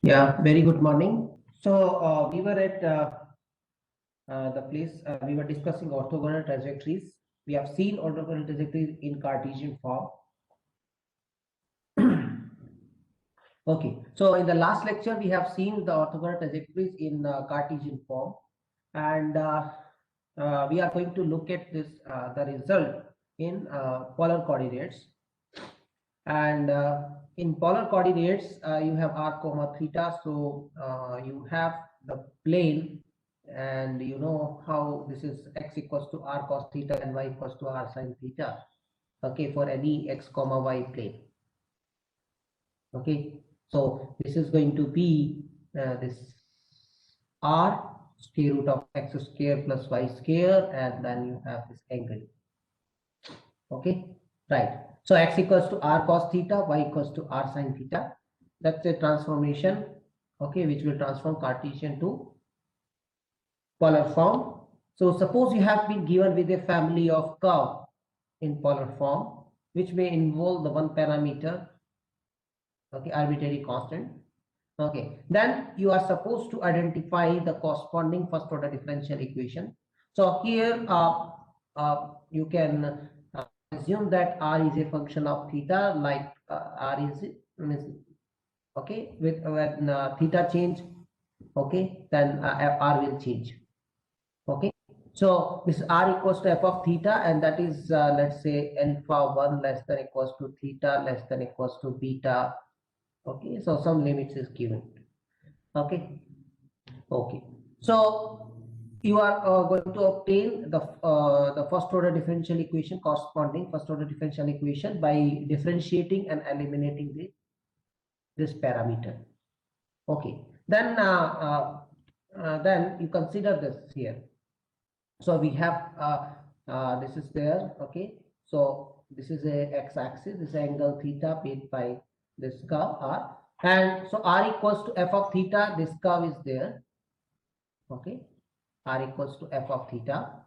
Yeah, very good morning. So we were at the place we were discussing orthogonal trajectories. We have seen orthogonal trajectories in Cartesian form. Okay, so in the last lecture we have seen the orthogonal trajectories in Cartesian form, and we are going to look at this the result in polar coordinates. And in polar coordinates you have r comma theta, so you have the plane, and you know how this is x equals to r cos theta and y equals to r sin theta, okay, for any x comma y plane. Okay, so this is going to be this r square root of x square plus y square, and then you have this angle. Okay, right. So x equals to r cos theta, y equals to r sin theta. That's a transformation, okay, which will transform Cartesian to polar form. So suppose you have been given with a family of curve in polar form, which may involve the one parameter, okay, arbitrary constant. Okay, then you are supposed to identify the corresponding first order differential equation. So here you can assume that r is a function of theta, like r is okay, with when theta change, okay, then r will change. Okay, so this r equals to f of theta, and that is let's say alpha 1 less than equals to theta less than equals to beta. Okay, so some limits is given. Okay, okay, so you are going to obtain the first order differential equation, corresponding first order differential equation, by differentiating and eliminating this parameter. Okay, then you consider this here. So we have this is there. Okay, so this is a x-axis, this angle theta made by this curve r, and so r equals to f of theta, this curve is there. Okay, r equals to f of theta,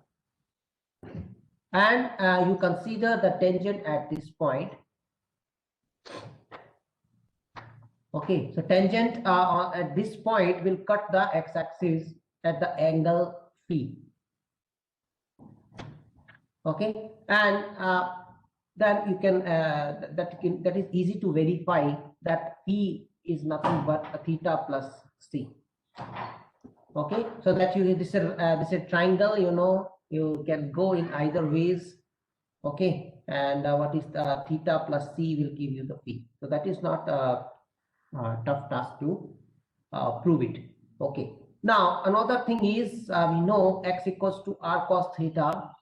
and you consider the tangent at this point. Okay, so tangent at this point will cut the x-axis at the angle phi. Okay, and then you can that is easy to verify that phi is nothing but a theta plus c. Okay, so that you this is a triangle, you know, you can go in either ways. Okay, and what is the theta plus c will give you the phi. So that is not a tough task to prove it. Okay, now another thing is we know x equals to r cos theta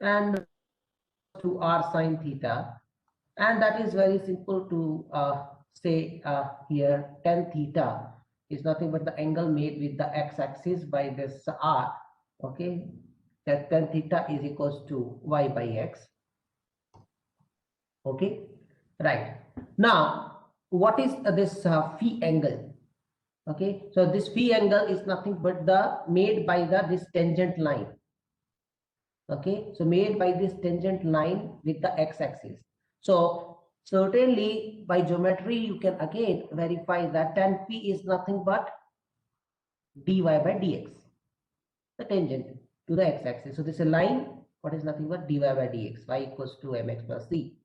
and to r sin theta, and that is very simple to say here. Tan theta is nothing but the angle made with the x-axis by this r. Okay, that tan theta is equals to y by x. Okay, right. Now what is this phi angle? Okay, so this phi angle is nothing but the made by this tangent line. Okay, so made by this tangent line with the x-axis. So certainly by geometry you can again verify that tan phi is nothing but dy by dx, the tangent to the x-axis. So this is a line, what is nothing but dy by dx, y equals to mx plus c.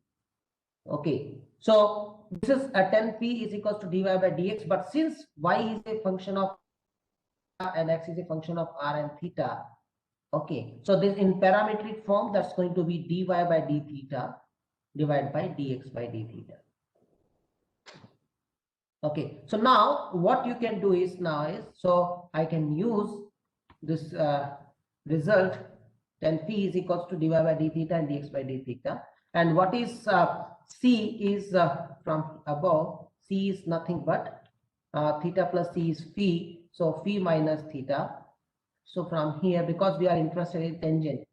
Okay, so this is a tan phi is equals to dy by dx, but since y is a function of and x is a function of r and theta. Okay, so this in parametric form, that's going to be dy by d theta divided by dx by d theta. Okay, so now what you can do is so I can use this result, then p is equals to dy by d theta and dx by d theta, and what is c is from above, c is nothing but theta plus c is phi, so phi minus theta. So from here, because we are interested in tangent,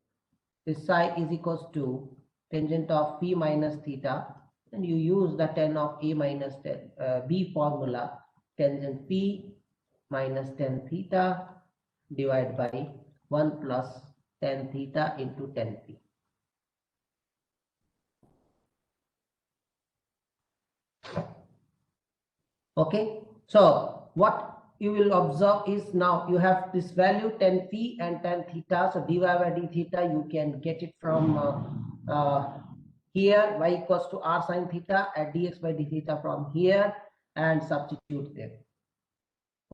this psi is equals to tangent of phi minus theta, and you use the tan of a minus b formula, tangent p minus tan theta divided by 1 plus tan theta into tan p. Okay, So what you will observe is now you have this value tan phi and tan theta. So dy by d theta, you can get it from here, y equals to r sine theta, and dx by d theta from here, and substitute there.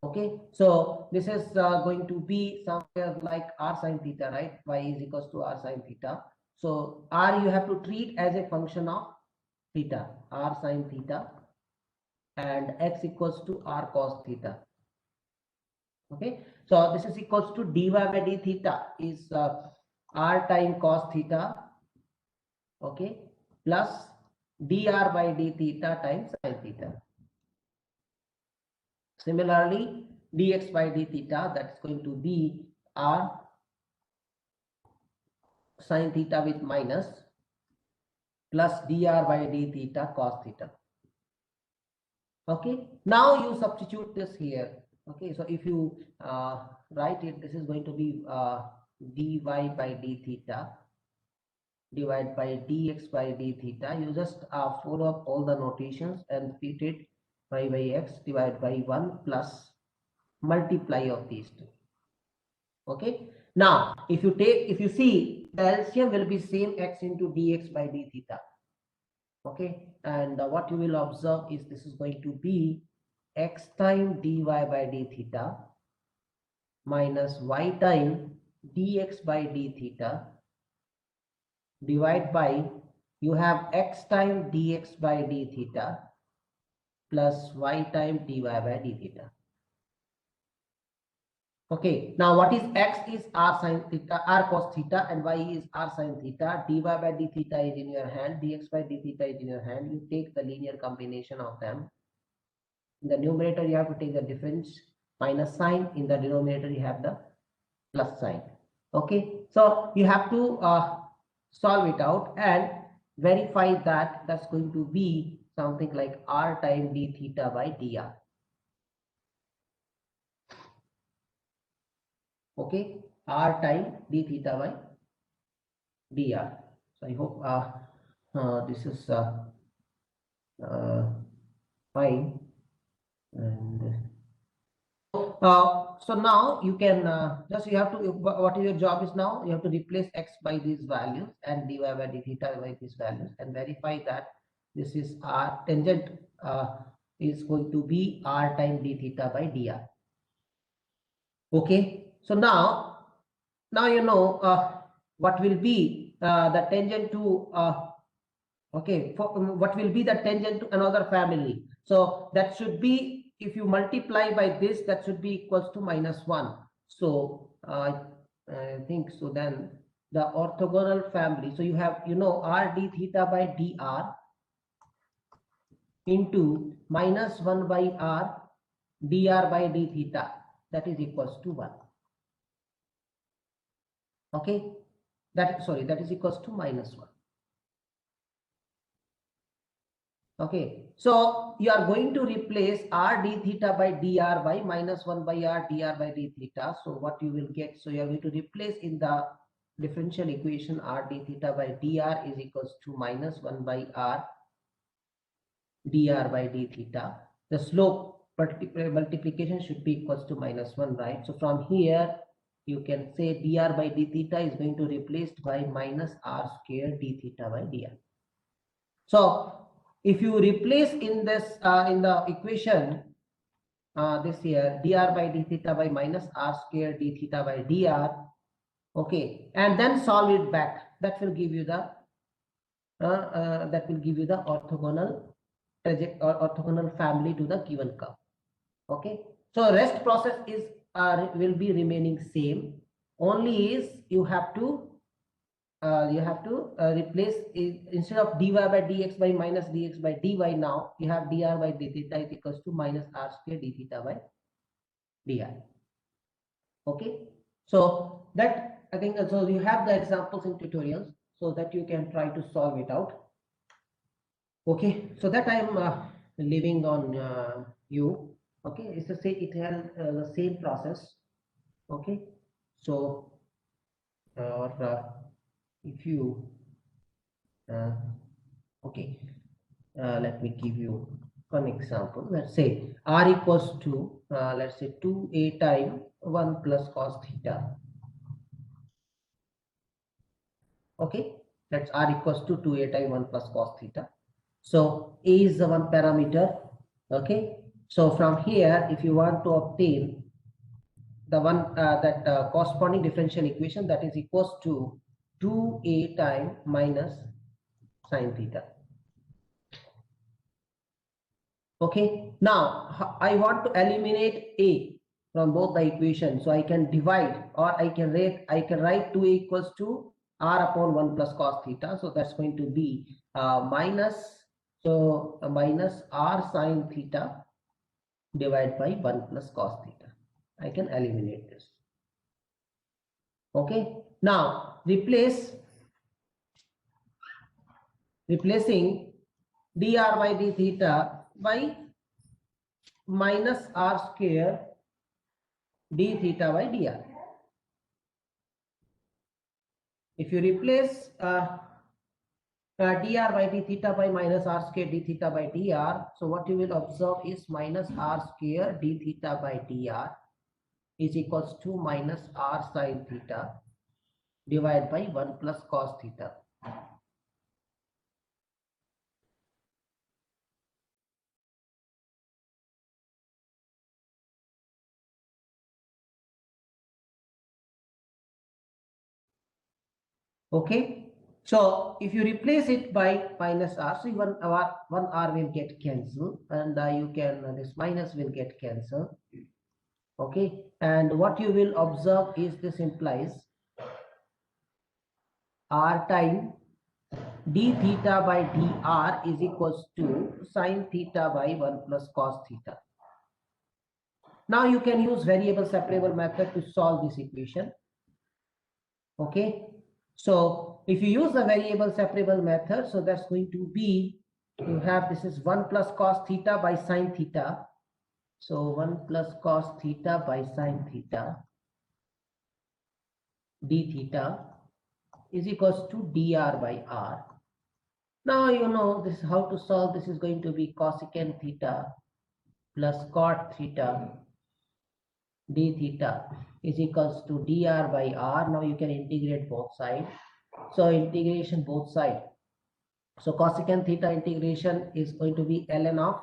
Okay, so this is going to be somewhere like r sine theta, right? Y is equals to r sine theta. So r you have to treat as a function of theta, r sine theta, and x equals to r cos theta. Okay, so this is equals to dy by d theta is r time cos theta, okay, plus dr by d theta times sin theta. Similarly, dx by d theta, that's going to be r sin theta with minus plus dr by d theta cos theta. Okay, now you substitute this here. Okay, so if you write it, this is going to be dy by d theta divided by dx by d theta. You just follow up all the notations and fit it by x divided by 1 plus multiply of these two. Okay, now if you see, the LCM will be same x into dx by d theta. Okay, and what you will observe is this is going to be x time dy by d theta minus y time dx by d theta divided by, you have x time dx by d theta plus y time dy by d theta. Okay, now what is x is r sin theta, r cos theta, and y is r sin theta. Dy by d theta is in your hand, dx by d theta is in your hand. You take the linear combination of them. In the numerator, you have to take the difference minus sign. In the denominator, you have the plus sign. Okay, so you have to solve it out and verify that that's going to be something like r time d theta by dr. Okay, r time d theta by dr. So I hope this is fine. And so now you can you have to, what is your job is now, you have to replace x by these values and dy by d theta by these values and verify that this is r tangent is going to be r time d theta by dr. Okay, so now you know what will be the tangent to okay, what will be the tangent to another family. So that should be, if you multiply by this, that should be equals to minus 1. So I think so, then the orthogonal family, so you have, you know, r d theta by dr into minus 1 by r dr by d theta, that is equals to 1. Okay, that is equals to minus 1. Okay, so you are going to replace r d theta by dr by minus 1 by r dr by d theta. So what you will get, so you are going to replace in the differential equation r d theta by dr is equals to minus 1 by r dr by d theta. The slope multiplication should be equals to minus 1, right? So from here you can say dr by d theta is going to replaced by minus r square d theta by dr. So if you replace in this in the equation this here dr by d theta by minus r square d theta by dr, okay, and then solve it back, that will give you the orthogonal orthogonal family to the given curve. Okay, so rest process is will be remaining same, only is you have to replace it, instead of dy by dx by minus dx by dy, now you have dr by d theta is equals to minus r square d theta by dr. Okay, so that I think so you have the examples in tutorials so that you can try to solve it out. Okay, so that I am leaving on you. Okay, it's the same, it has the same process. Okay, so if you okay, let me give you one example. Let's say r equals to let's say 2a times 1 plus cos theta. Okay, that's r equals to 2a times 1 plus cos theta. So a is the one parameter. Okay, so from here, if you want to obtain the one that corresponding differential equation, that is equals to 2a times minus sine theta. Okay, now I want to eliminate a from both the equations, so I can divide, or I can write 2a equals to r upon 1 plus cos theta. So that's going to be minus r sine theta divided by 1 plus cos theta. I can eliminate this. Okay, now replacing dr by d theta by minus r square d theta by dr. If you replace dr by d theta by minus r square d theta by dr, so what you will observe is minus r square d theta by dr is equals to minus r sine theta divided by 1 plus cos theta. Okay, so if you replace it by minus r, so one r will get cancelled, and you can this minus will get cancelled. Okay, and what you will observe is this implies r time d theta by dr is equals to sine theta by 1 plus cos theta. Now you can use variable separable method to solve this equation. Okay, so if you use the variable separable method, so that's going to be, you have this is 1 plus cos theta by sine theta. So 1 plus cos theta by sine theta d theta is equals to dr by r. Now you know this how to solve. This is going to be cosecant theta plus cot theta d theta is equals to dr by r. Now you can integrate both sides. So integration both sides. So cosecant theta integration is going to be ln of,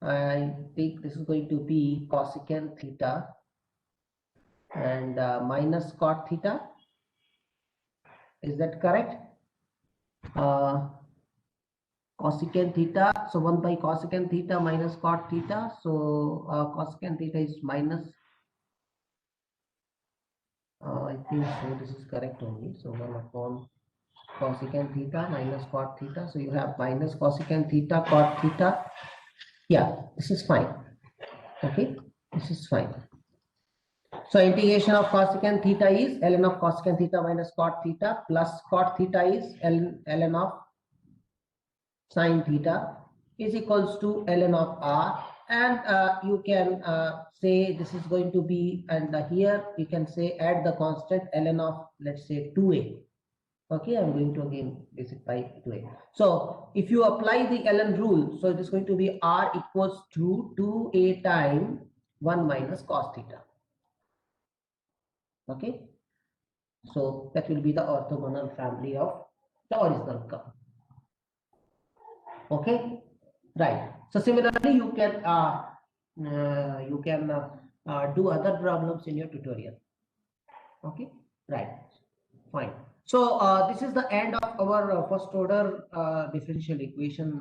I think this is going to be cosecant theta and minus cot theta. Is that correct? Cosecant theta, so 1 by cosecant theta minus cot theta. So cosecant theta is minus, I think so this is correct only. So 1 upon cosecant theta minus cot theta. So you have minus cosecant theta cot theta. Yeah, this is fine. Okay, this is fine. So integration of cosecant theta is ln of cosecant theta minus cot theta plus cot theta is ln of sine theta is equals to ln of r, and you can say this is going to be, and here you can say add the constant ln of, let's say 2a. Okay, I'm going to again visit by 2a. So if you apply the ln rule, so it is going to be r equals to 2a times 1 minus cos theta. Okay, so that will be the orthogonal family of the original curve. Okay, right. So similarly, you can do other problems in your tutorial. Okay, right, fine. So this is the end of our first order differential equation,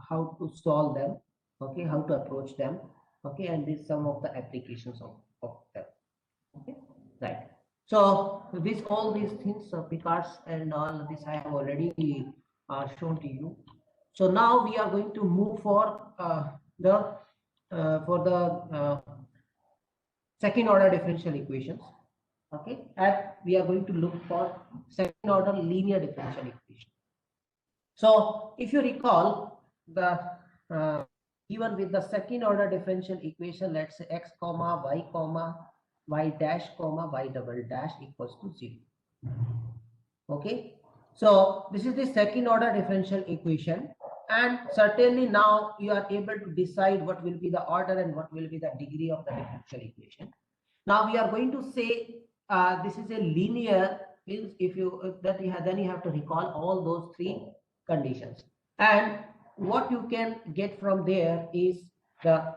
how to solve them, okay, how to approach them, okay, and this some of the applications of them. Okay, right. So this all these things, Picards and all this I have already shown to you. So now we are going to move for the second order differential equations. Okay, and we are going to look for second order linear differential equation. So if you recall, the given with the second order differential equation, let's say x comma y dash comma y double dash equals to 0. Okay, so this is the second order differential equation. and certainly now you are able to decide what will be the order and what will be the degree of the differential equation. Now we are going to say this is a linear, means if you then you have to recall all those three conditions, and what you can get from there is the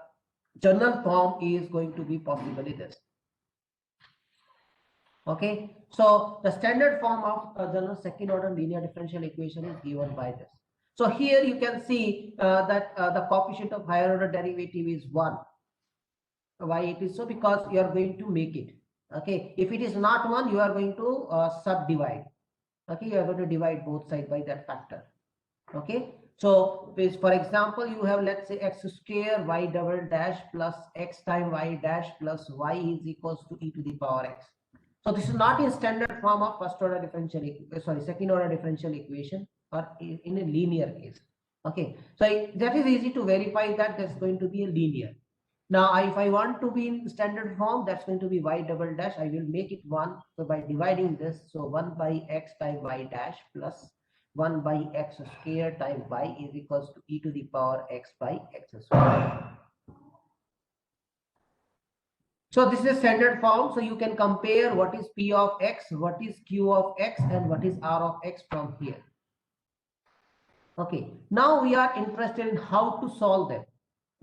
general form is going to be possibly this. Okay, so the standard form of general second order linear differential equation is given by this. So here you can see that the coefficient of higher order derivative is 1. Why it is so? Because you are going to make it. Okay, if it is not 1, you are going to subdivide. Okay, you are going to divide both sides by that factor. Okay, so for example, you have, let's say, x square y double dash plus x time y dash plus y is equals to e to the power x. So this is not in standard form of first order differential, second order differential equation, or in a linear case. Okay, so that is easy to verify that that's going to be a linear. Now, if I want to be in standard form, that's going to be y double dash. I will make it 1. So by dividing this, so 1 by x times y dash plus 1 by x square times y is equals to e to the power x by x square. So this is a standard form. So you can compare what is p of x, what is q of x, and what is r of x from here. Okay, now we are interested in how to solve them.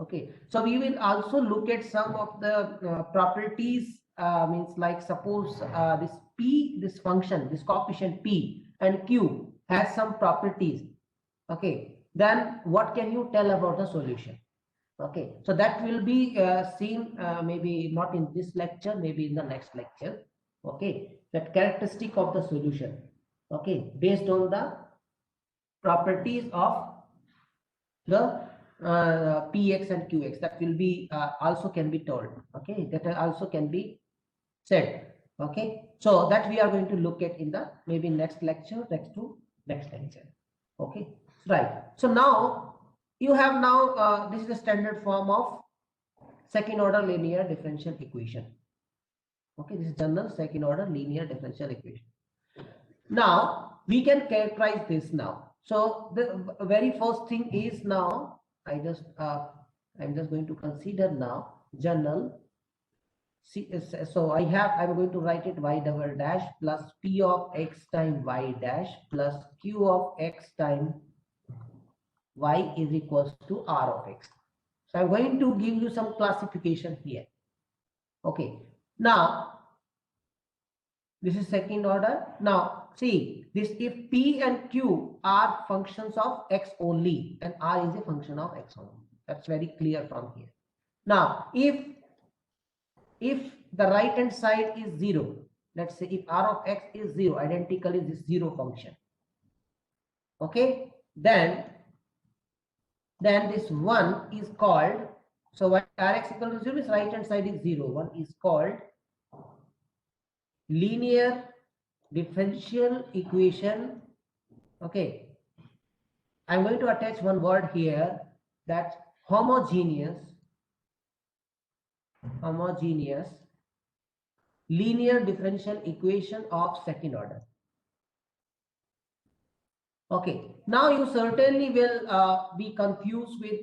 Okay, so we will also look at some of the properties, means like suppose this p, this function, this coefficient p and q has some properties. Okay, then what can you tell about the solution? Okay, so that will be seen maybe not in this lecture, maybe in the next lecture. Okay, that characteristic of the solution. Okay, based on the properties of the px and qx, that will be also can be told. Okay, that also can be said. Okay, so that we are going to look at in the maybe next lecture, next lecture. Okay, right. So now you have now this is the standard form of second order linear differential equation. Okay, this is general second order linear differential equation. Now we can characterize this now. So the very first thing is, now I'm just going to consider now general. So I'm going to write it y double dash plus p of x times y dash plus q of x times y is equals to r of x. So I'm going to give you some classification here. Okay, now this is second order. Now see this, if p and q are functions of x only and r is a function of x only, that's very clear from here. Now if the right hand side is 0, let's say if r of x is 0, identically this 0 function. Okay, then this 1 is called, so what rx equal to 0 is right hand side is 0, 1 is called linear differential equation. Okay, I'm going to attach one word here, that homogeneous linear differential equation of second order. Okay, now you certainly will be confused with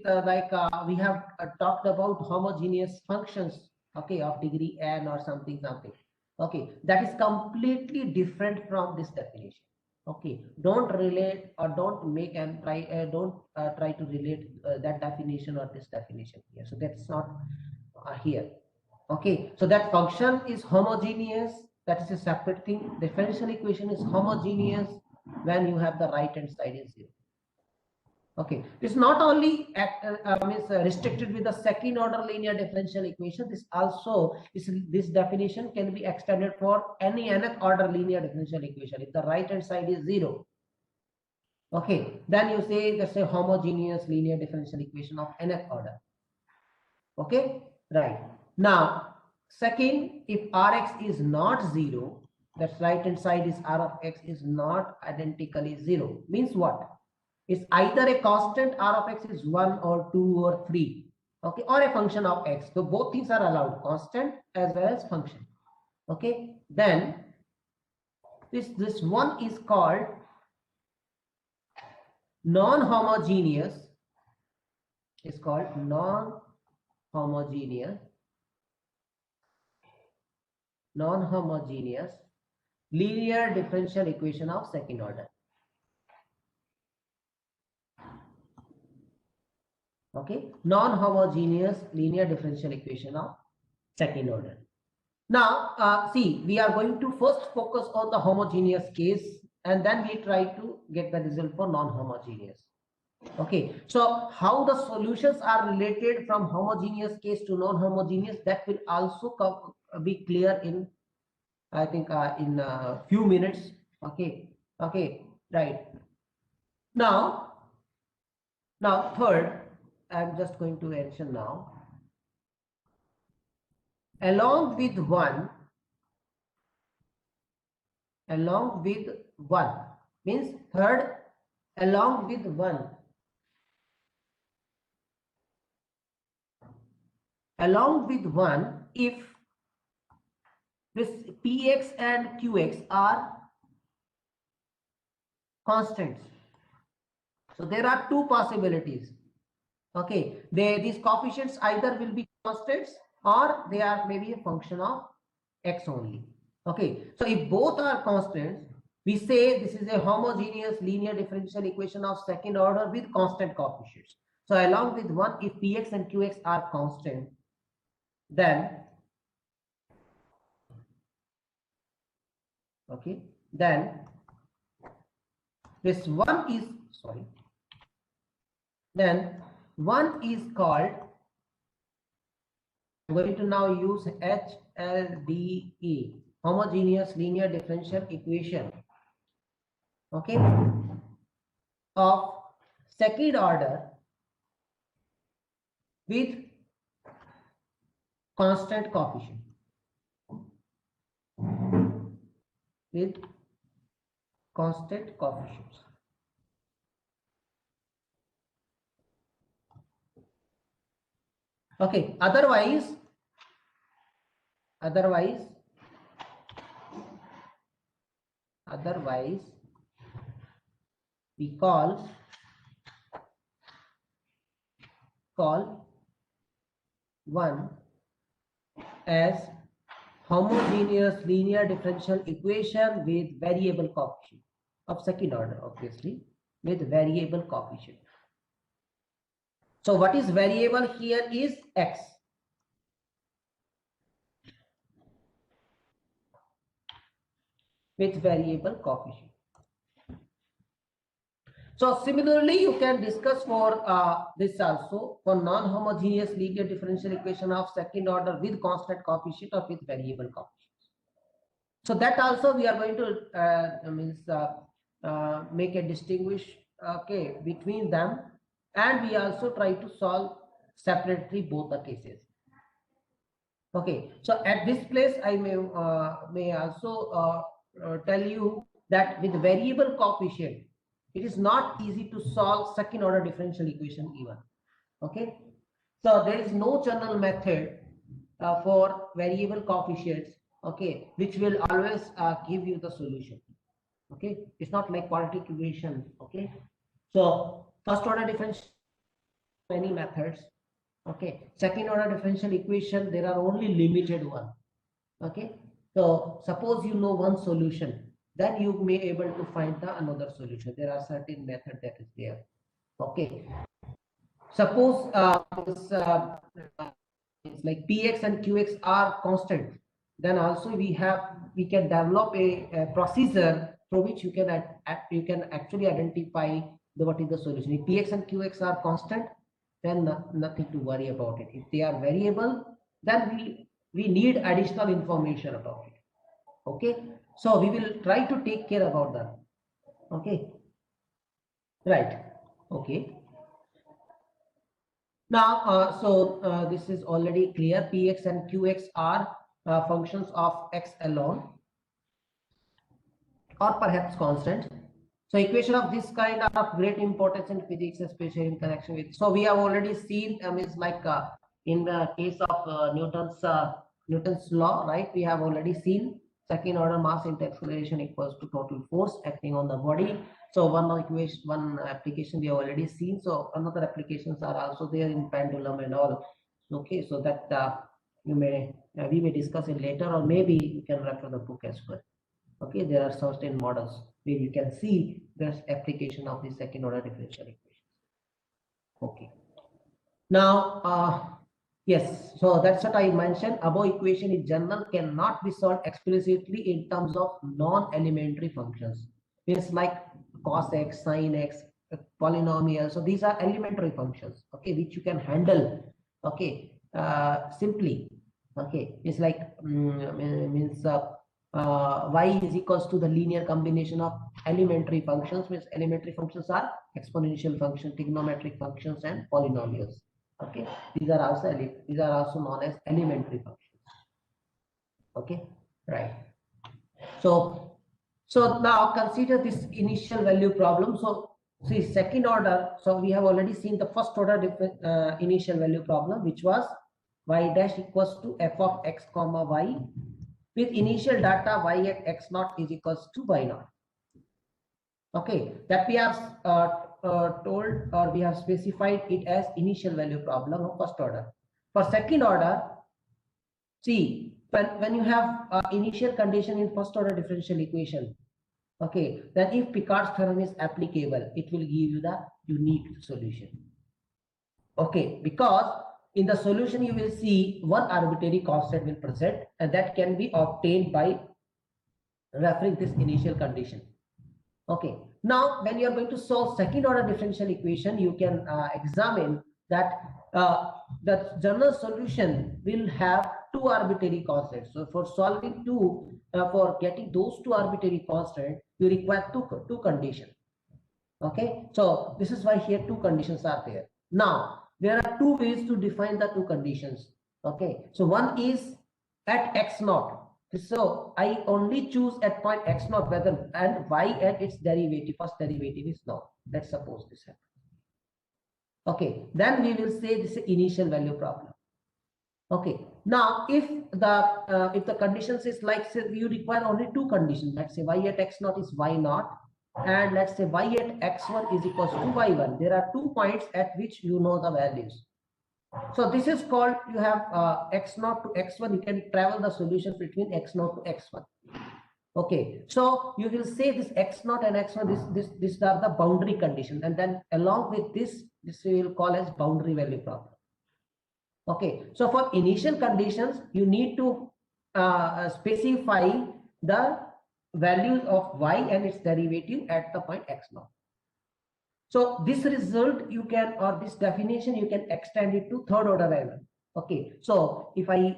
we have talked about homogeneous functions, okay, of degree n or something. Okay, that is completely different from this definition. Okay, don't relate or don't make and try don't try to relate that definition or this definition here. So that's not here. Okay, so that function is homogeneous, that is a separate thing. Differential equation is homogeneous when you have the right hand side is 0. Okay, it's not only restricted with the second order linear differential equation. This also is, this definition can be extended for any nth order linear differential equation. If the right hand side is 0, okay, then you say that's a homogeneous linear differential equation of nth order. Okay, right. Now second, if rx is not 0, that's right hand side is r of x is not identically 0, means what? It's either a constant r of x is 1 or 2 or 3, okay, or a function of x. So both things are allowed, constant as well as function. Okay, then this one is called non-homogeneous is called non-homogeneous linear differential equation of second order. Okay, non-homogeneous linear differential equation of second order. Now, see, we are going to first focus on the homogeneous case, and then we try to get the result for non-homogeneous. Okay, so how the solutions are related from homogeneous case to non-homogeneous, that will also be clear in, I think, in a few minutes. Okay, right. Now third, I'm just going to mention now, along with one means third, along with one if this px and qx are constants. So there are two possibilities. Okay, these coefficients either will be constants or they are maybe a function of x only. Okay, so if both are constants, we say this is a homogeneous linear differential equation of second order with constant coefficients. So along with one, if px and qx are constant, then this one is called, I'm going to now use HLDE, homogeneous linear differential equation, okay, of second order with constant coefficient. Okay, otherwise we call one as homogeneous linear differential equation with variable coefficient of second order, obviously with variable coefficient. So what is variable here is x. With variable coefficient. So similarly, you can discuss for this also, for non-homogeneous linear differential equation of second order with constant coefficient or with variable coefficients. So that also we are going to make a distinguish, okay, between them, and we also try to solve separately both the cases. Okay, so at this place I may also tell you that with variable coefficient, it is not easy to solve second order differential equation even. Okay, so there is no general method for variable coefficients, okay, which will always give you the solution. Okay, it's not like quadratic equation. Okay, so first order differential, many methods. Okay, second order differential equation, there are only limited one. Okay, so suppose you know one solution, then you may able to find the another solution. There are certain method that is there. Okay, suppose it's like px and qx are constant, then also we can develop a procedure through which you can actually identify what is the solution. If px and qx are constant, then nothing to worry about it. If they are variable, then we need additional information about it. Okay, so we will try to take care about that. Okay, right. Okay, now this is already clear. Px and qx are functions of x alone or perhaps constant. So equation of this kind are of great importance in physics, especially in connection with. So we have already seen, is like in the case of Newton's law, right? We have already seen second order mass into acceleration equals to total force acting on the body. So one application we have already seen. So another applications are also there in pendulum and all. Okay, so that we may discuss it later, or maybe you can refer the book as well. Okay, there are certain models where you can see there's application of the second order differential equation. Okay. Now, yes, so that's what I mentioned. Above equation in general cannot be solved explicitly in terms of non-elementary functions. It's like cos x, sin x, polynomial. So these are elementary functions, okay, which you can handle, okay, simply. Okay, it's like means y is equals to the linear combination of elementary functions. Means elementary functions are exponential function, trigonometric functions, and polynomials. Okay, these are also known as elementary functions. Okay, right. So now consider this initial value problem. So see, second order. So we have already seen the first order initial value problem, which was y dash equals to f of x comma y with initial data y at x naught is equals to y naught. Okay, that we have told, or we have specified it as initial value problem of first order. For second order, see, when you have initial condition in first order differential equation, okay, then if Picard's theorem is applicable, it will give you the unique solution. Okay, because in the solution you will see one arbitrary constant will present, and that can be obtained by referring this initial condition. Okay, now when you are going to solve second order differential equation, you can examine that the general solution will have two arbitrary constants. So for solving for getting those two arbitrary constants, you require two conditions. Okay, so this is why here two conditions are there. Now there are two ways to define the two conditions. Okay, so one is at x naught. So I only choose at point x naught whether and y and its derivative, first derivative is known. Let's suppose this happens. Okay, then we will say this is initial value problem. Okay, now if the conditions is like, say, you require only two conditions. Let's say y at x naught is y naught, and let's say y at x1 is equals to y1. There are 2 points at which you know the values. So this is called, you have x0 to x1, you can travel the solutions between x0 to x1. Okay, so you will say this x0 and x1, these are the boundary conditions, and then along with this we will call as boundary value problem. Okay, so for initial conditions, you need to specify the values of y and its derivative at the point x0. So this result you can, or this definition you can extend it to third order as well. Okay, so if I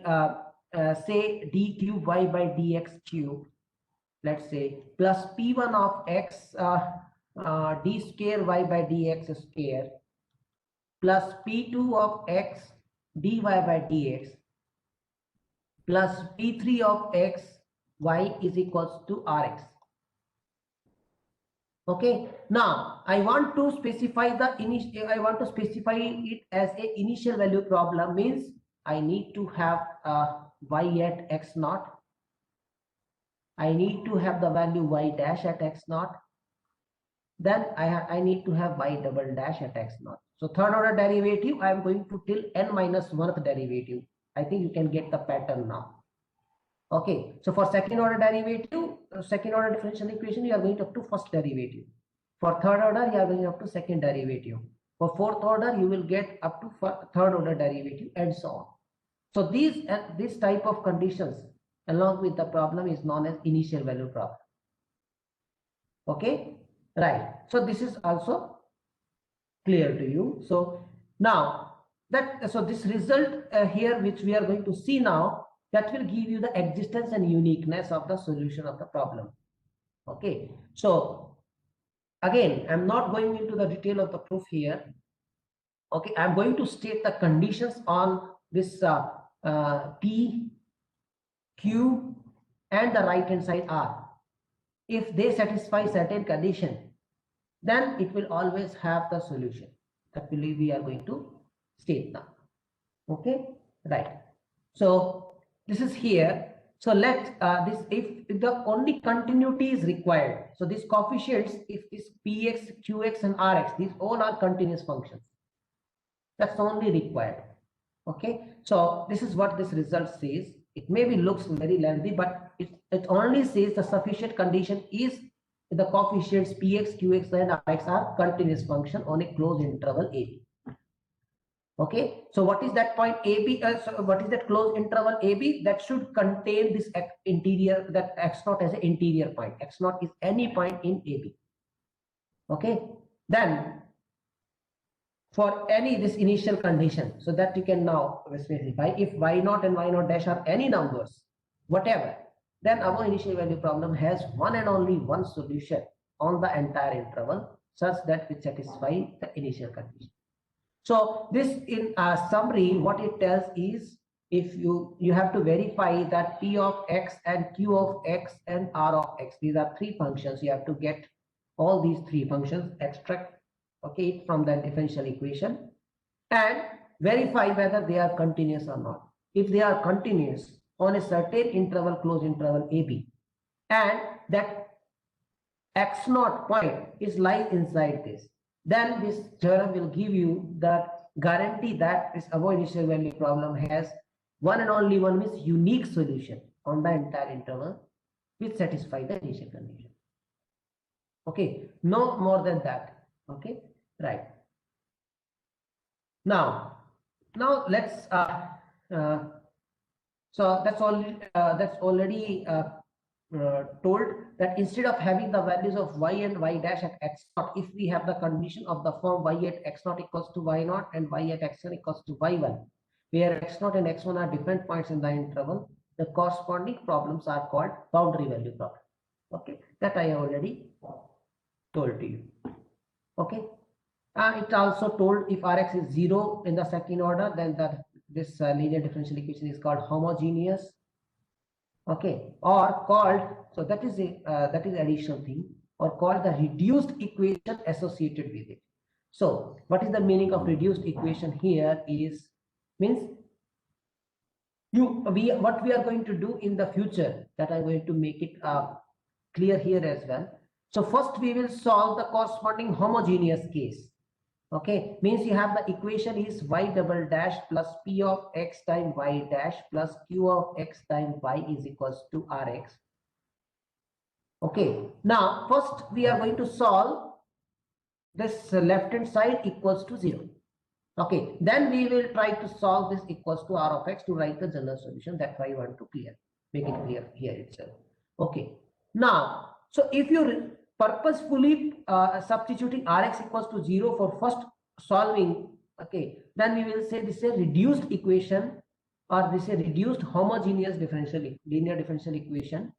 say d cube y by dx cube, let's say, plus p1 of x d square y by dx square plus p2 of x dy by dx plus p3 of x y is equals to rx. Okay, now I want to specify the initial, I want to specify it as a initial value problem. Means I need to have y at x naught, I need to have the value y dash at x naught, then I need to have y double dash at x naught. So third order derivative, I am going to till n minus 1th derivative. I think you can get the pattern now. Okay, so for second order derivative, second order differential equation, you are going up to first derivative. For third order, you are going up to second derivative. For fourth order, you will get up to third order derivative, and so on. So this type of conditions along with the problem is known as initial value problem. Okay, right. So this is also clear to you. So now so this result here, which we are going to see now, that will give you the existence and uniqueness of the solution of the problem. Okay, so again, I'm not going into the detail of the proof here. Okay, I'm going to state the conditions on this P, Q, and the right hand side R. If they satisfy certain condition, then it will always have the solution. That we are going to state now. Okay, right. So this is here. So let this, if the only continuity is required, so these coefficients, if this px, qx, and rx, these all are continuous functions. That's only required. Okay, so this is what this result says. It maybe looks very lengthy, but it only says the sufficient condition is the coefficients px, qx, and rx are continuous function on a closed interval AB. Okay, so what is that point AB? So what is that closed interval AB? That should contain this interior, that x naught as an interior point. X naught is any point in AB. Okay, then for any this initial condition, so that you can now specify if y naught and y naught dash are any numbers, whatever, then our initial value problem has one and only one solution on the entire interval such that it satisfies the initial condition. So this, in summary, what it tells is, if you have to verify that p of x and q of x and r of x, these are three functions, you have to get all these three functions, extract okay from the differential equation, and verify whether they are continuous or not. If they are continuous on a certain interval, closed interval AB, and that x naught point is lies inside this, then this theorem will give you the guarantee that this above initial value problem has one and only one means unique solution on the entire interval which satisfy the initial condition. Okay, no more than that. Okay, right. Now let's so that's already told that instead of having the values of y and y dash at x naught, if we have the condition of the form y at x naught equals to y naught and y at x1 equals to y1, where x naught and x1 are different points in the interval, the corresponding problems are called boundary value problem. Okay, that I already told to you. Okay, it also told if Rx is 0 in the second order, then this linear differential equation is called homogeneous. Okay, or called, so that is additional thing, or called the reduced equation associated with it. So what is the meaning of reduced equation here is, means what we are going to do in the future, that I'm going to make it clear here as well. So first we will solve the corresponding homogeneous case. Okay, means you have the equation is y double dash plus p of x times y dash plus q of x times y is equals to rx. Okay, now first we are going to solve this left hand side equals to 0. Okay, then we will try to solve this equals to r of x to write the general solution. That's why I want to make it clear here itself. Okay, now so if you purposefully substituting rx equals to 0 for first solving, okay, then we will say this is a reduced equation, or this is a reduced homogeneous linear differential equation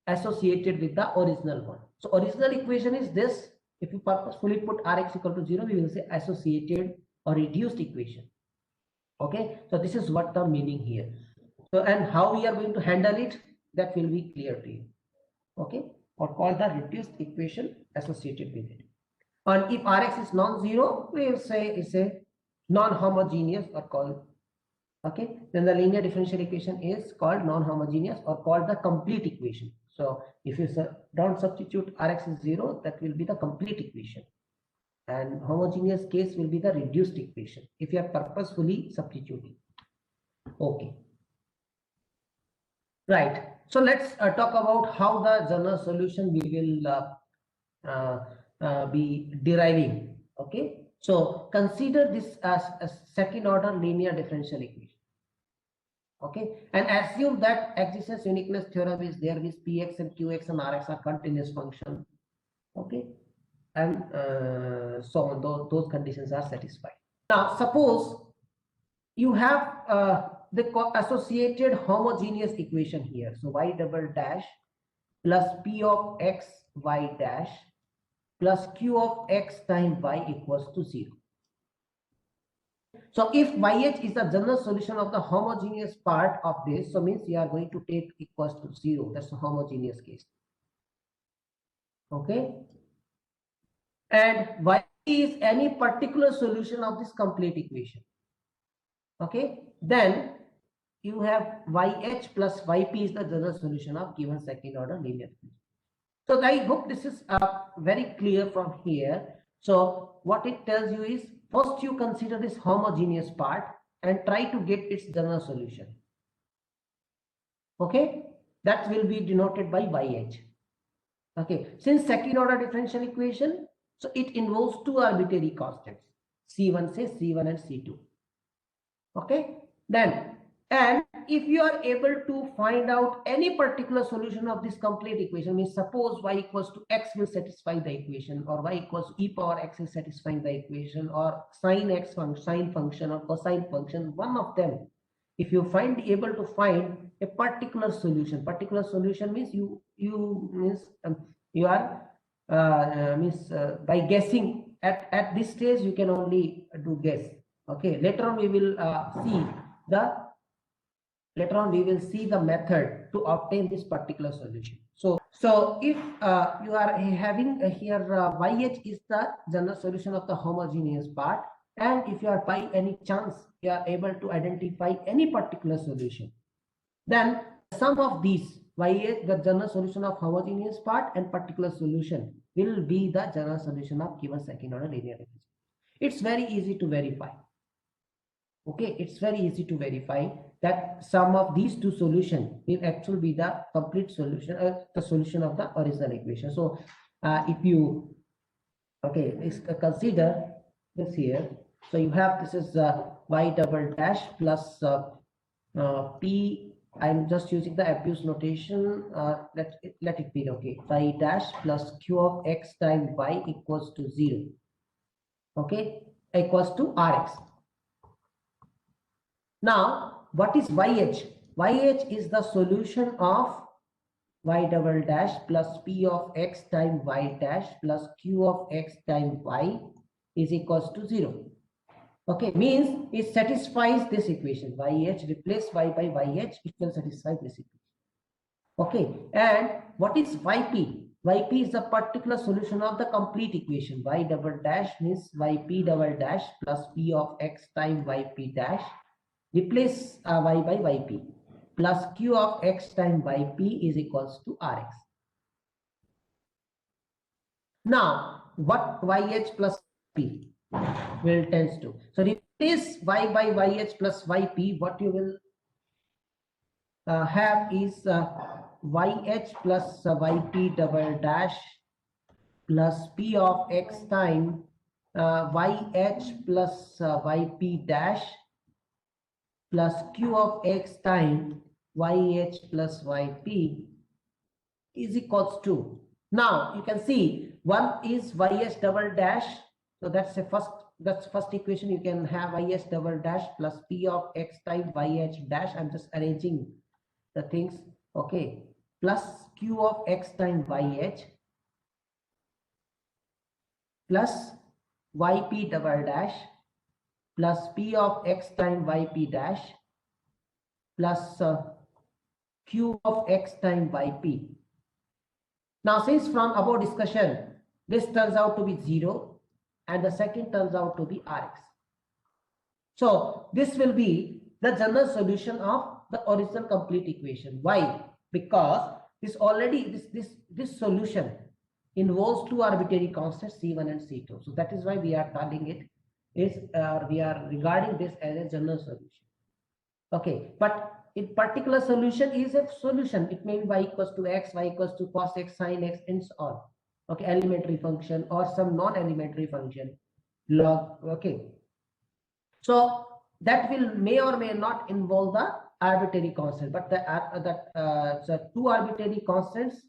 associated with the original one. So original equation is this. If you purposefully put rx equal to 0, we will say associated or reduced equation. Okay, so this is what the meaning here. So, and how we are going to handle it, that will be clear to you. Okay, or called the reduced equation associated with it. And if Rx is non-zero, we will say it's a non-homogeneous, or called, okay, then the linear differential equation is called non-homogeneous or called the complete equation. So if you don't substitute Rx is 0, that will be the complete equation, and homogeneous case will be the reduced equation if you are purposefully substituting. Okay, right. So let's talk about how the general solution we will be deriving. Okay, so consider this as a second order linear differential equation. Okay, and assume that existence uniqueness theorem is there with px and qx and rx are continuous function. Okay, and so on, those conditions are satisfied. Now suppose you have the associated homogeneous equation here. So y double dash plus p of x y dash plus q of x times y equals to 0. So if YH is the general solution of the homogeneous part of this, so means you are going to take equals to 0. That's a homogeneous case. Okay, and Y is any particular solution of this complete equation. Okay, then you have YH plus YP is the general solution of given second order linear equation. So I hope this is very clear from here. So what it tells you is, first you consider this homogeneous part and try to get its general solution. Okay, that will be denoted by YH. Okay, since second order differential equation, so it involves two arbitrary constants, C1 say C1 and C2. Okay, then, and if you are able to find out any particular solution of this complete equation, means suppose y equals to x will satisfy the equation, or y equals to e power x is satisfying the equation, or sine x function, sine function or cosine function, one of them, if you find able to find a particular solution means you means you are by guessing at this stage you can only do guess. Okay, later on we will see the method to obtain this particular solution. So if you are having here YH is the general solution of the homogeneous part, and if you are by any chance you are able to identify any particular solution, then sum of these YH, the general solution of homogeneous part, and particular solution will be the general solution of given second order linear equation. It's very easy to verify. Okay, it's very easy to verify that sum of these two solutions will actually be the complete solution, the solution of the original equation. So if you consider this here, so you have this is y double dash plus p. I'm just using the abuse notation. Let it be okay. Y dash plus q of x times y equals to 0. Okay, equals to Rx. Now, what is YH? YH is the solution of y double dash plus p of x times y dash plus q of x times y is equals to 0. Okay, means it satisfies this equation. YH, replace y by YH, it will satisfy this equation. Okay, and what is YP? YP is the particular solution of the complete equation. Y double dash means YP double dash plus p of x times YP dash. Replace y by yp plus q of x times yp is equals to Rx. Now, what YH plus p will tends to? So replace y by YH plus yp. What you will have is YH plus yp double dash plus p of x times YH plus yp dash plus q of x times YH plus YP is equals to. Now you can see one is YH double dash. So that's first equation. You can have YH double dash plus P of x times YH dash. I'm just arranging the things. Okay. Plus Q of x times YH plus YP double dash plus P of x times YP dash plus Q of x times YP. Now, since from above discussion, this turns out to be 0 and the second turns out to be Rx. So, this will be the general solution of the original complete equation. Why? Because this solution involves two arbitrary constants C1 and C2. So, that is why we are calling it we are regarding this as a general solution. Okay, but in particular solution is a solution. It may be y equals to x, y equals to cos x, sin x, and so on. Okay, elementary function or some non-elementary function, log. Okay, so that may or may not involve the arbitrary constant, but the two arbitrary constants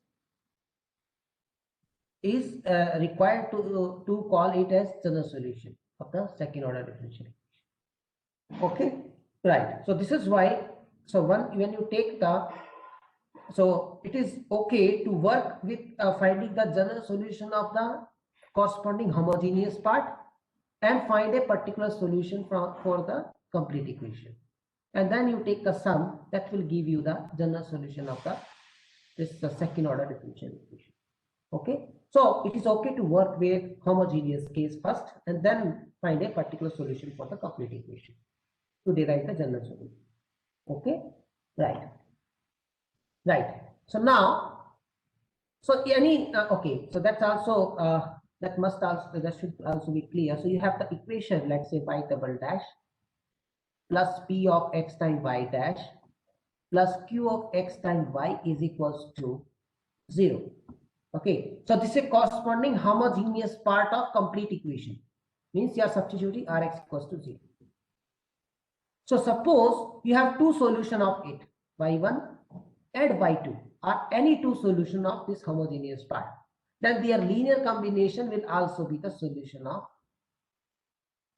is required to call it as general solution of the second order differential equation. Okay, right. So this is why. So when you take so it is okay to work with finding the general solution of the corresponding homogeneous part and find a particular solution for the complete equation, and then you take the sum that will give you the general solution of this second order differential equation. Okay, so it is okay to work with homogeneous case first and then find a particular solution for the complete equation to derive the general solution. Okay, right, right. So now, so any okay, so that's also that should also be clear. So you have the equation, let's say y double dash plus p of x times y dash plus q of x times y is equals to 0. Okay, so this is a corresponding homogeneous part of complete equation. Means you are substituting Rx equals to 0. So suppose you have two solution of it, y1 and y2, or any two solution of this homogeneous part. Then their linear combination will also be the solution of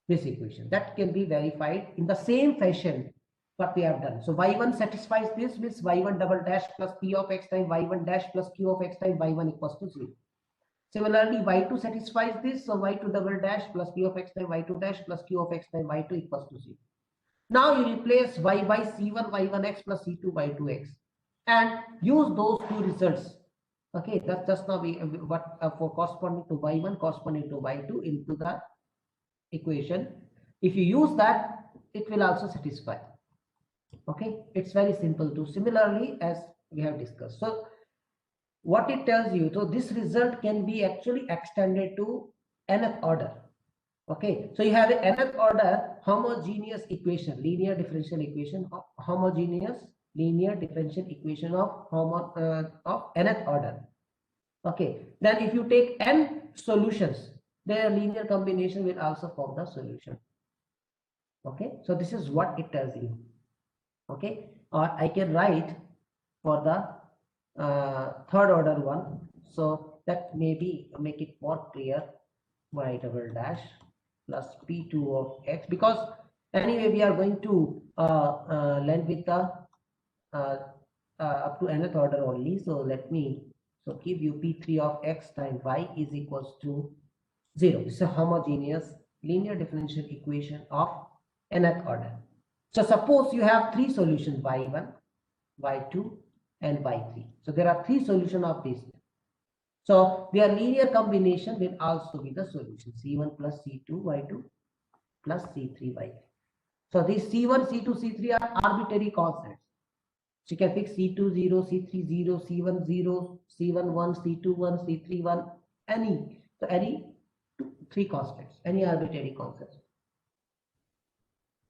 this equation. That can be verified in the same fashion what we have done. So y1 satisfies this with y1 double dash plus p of x times y1 dash plus q of x times y1 equals to 0. Similarly, y2 satisfies this, so y2 double dash plus p of x times y2 dash plus q of x times y2 equals to 0. Now you replace y by c1 y1x plus c2 y2x and use those two results. Okay, that's just now we what for corresponding to y1 corresponding to y2 into the equation. If you use that, it will also satisfy. Okay, it's very simple to similarly as we have discussed. So what it tells you, so this result can be actually extended to nth order. Okay, so you have an nth order homogeneous equation, linear differential equation of homogeneous linear differential equation of nth order. Okay, then if you take n solutions, their linear combination will also form the solution. Okay, so this is what it tells you. Okay, or I can write for the third order one, so that maybe make it more clear. Y double dash plus p2 of x, because anyway we are going to land with the up to nth order only. So let me give you p3 of x times y is equals to 0. It's a homogeneous linear differential equation of nth order. So suppose you have three solutions, y1, y2 and y3. So there are three solutions of this. So their linear combination will also be the solution, c1 plus c2 y2 plus c3 y3. So these c1, c2, c3 are arbitrary constants. So you can fix c2 0, c3 0, c1 0, c1 1, c2 1, c3 1, any three constants, any arbitrary constants.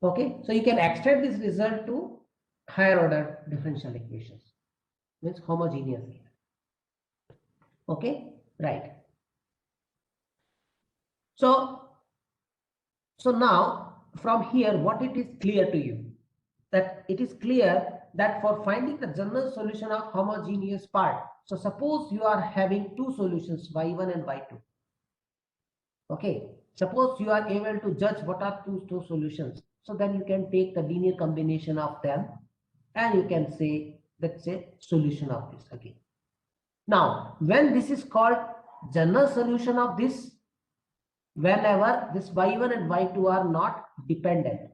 Okay, so you can extend this result to higher order differential equations, means homogeneous. Okay, right. So now from here, what it is clear to you, that it is clear that for finding the general solution of homogeneous part, so suppose you are having two solutions, y1 and y2. Okay, suppose you are able to judge what are two solutions, so then you can take the linear combination of them and you can say, let's say, solution of this again. Now when this is called general solution of this, whenever this y1 and y2 are not dependent.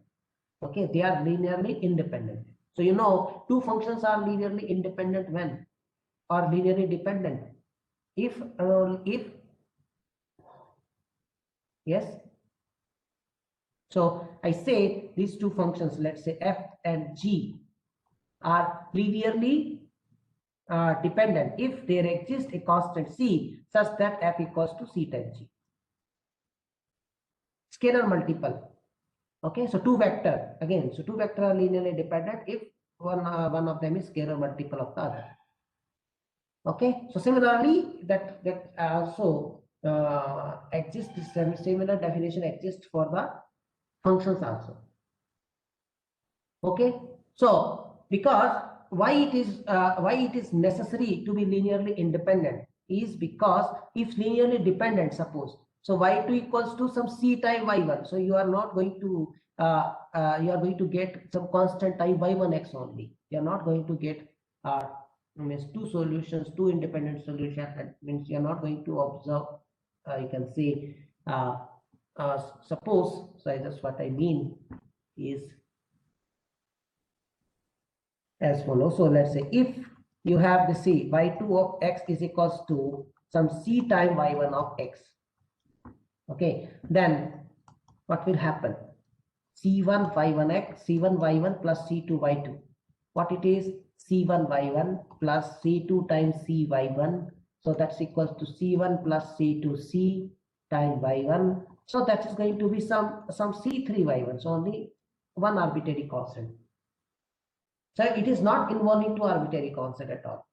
Okay, they are linearly independent. So you know two functions are linearly independent when, or linearly dependent if yes. So I say these two functions, let's say f and g, are linearly dependent if there exists a constant c such that f equals to c times g. Scalar multiple. Okay, so two vector again. So two vector are linearly dependent if one of them is scalar multiple of the other. Okay, so similarly that also exists. This similar definition exists for the functions also. Okay, so because why it is necessary to be linearly independent is because if linearly dependent, suppose, so y2 equals to some c time y1, so you are not going to you are going to get some constant time y1x only. You are not going to get means two solutions, two independent solutions. That means you are not going to observe, you can say, suppose, so that's what I mean is as follows. So let's say if you have the c y2 of x is equals to some c time y1 of x. Okay, then what will happen? c1 y1x, c1 y1 plus c2 y2. what it is, C1 y1 plus C2 times C y1. So that's equals to C1 plus C2 C times y1. So that is going to be some C3 y1. So only one arbitrary constant. So it is not involving two arbitrary constant at all.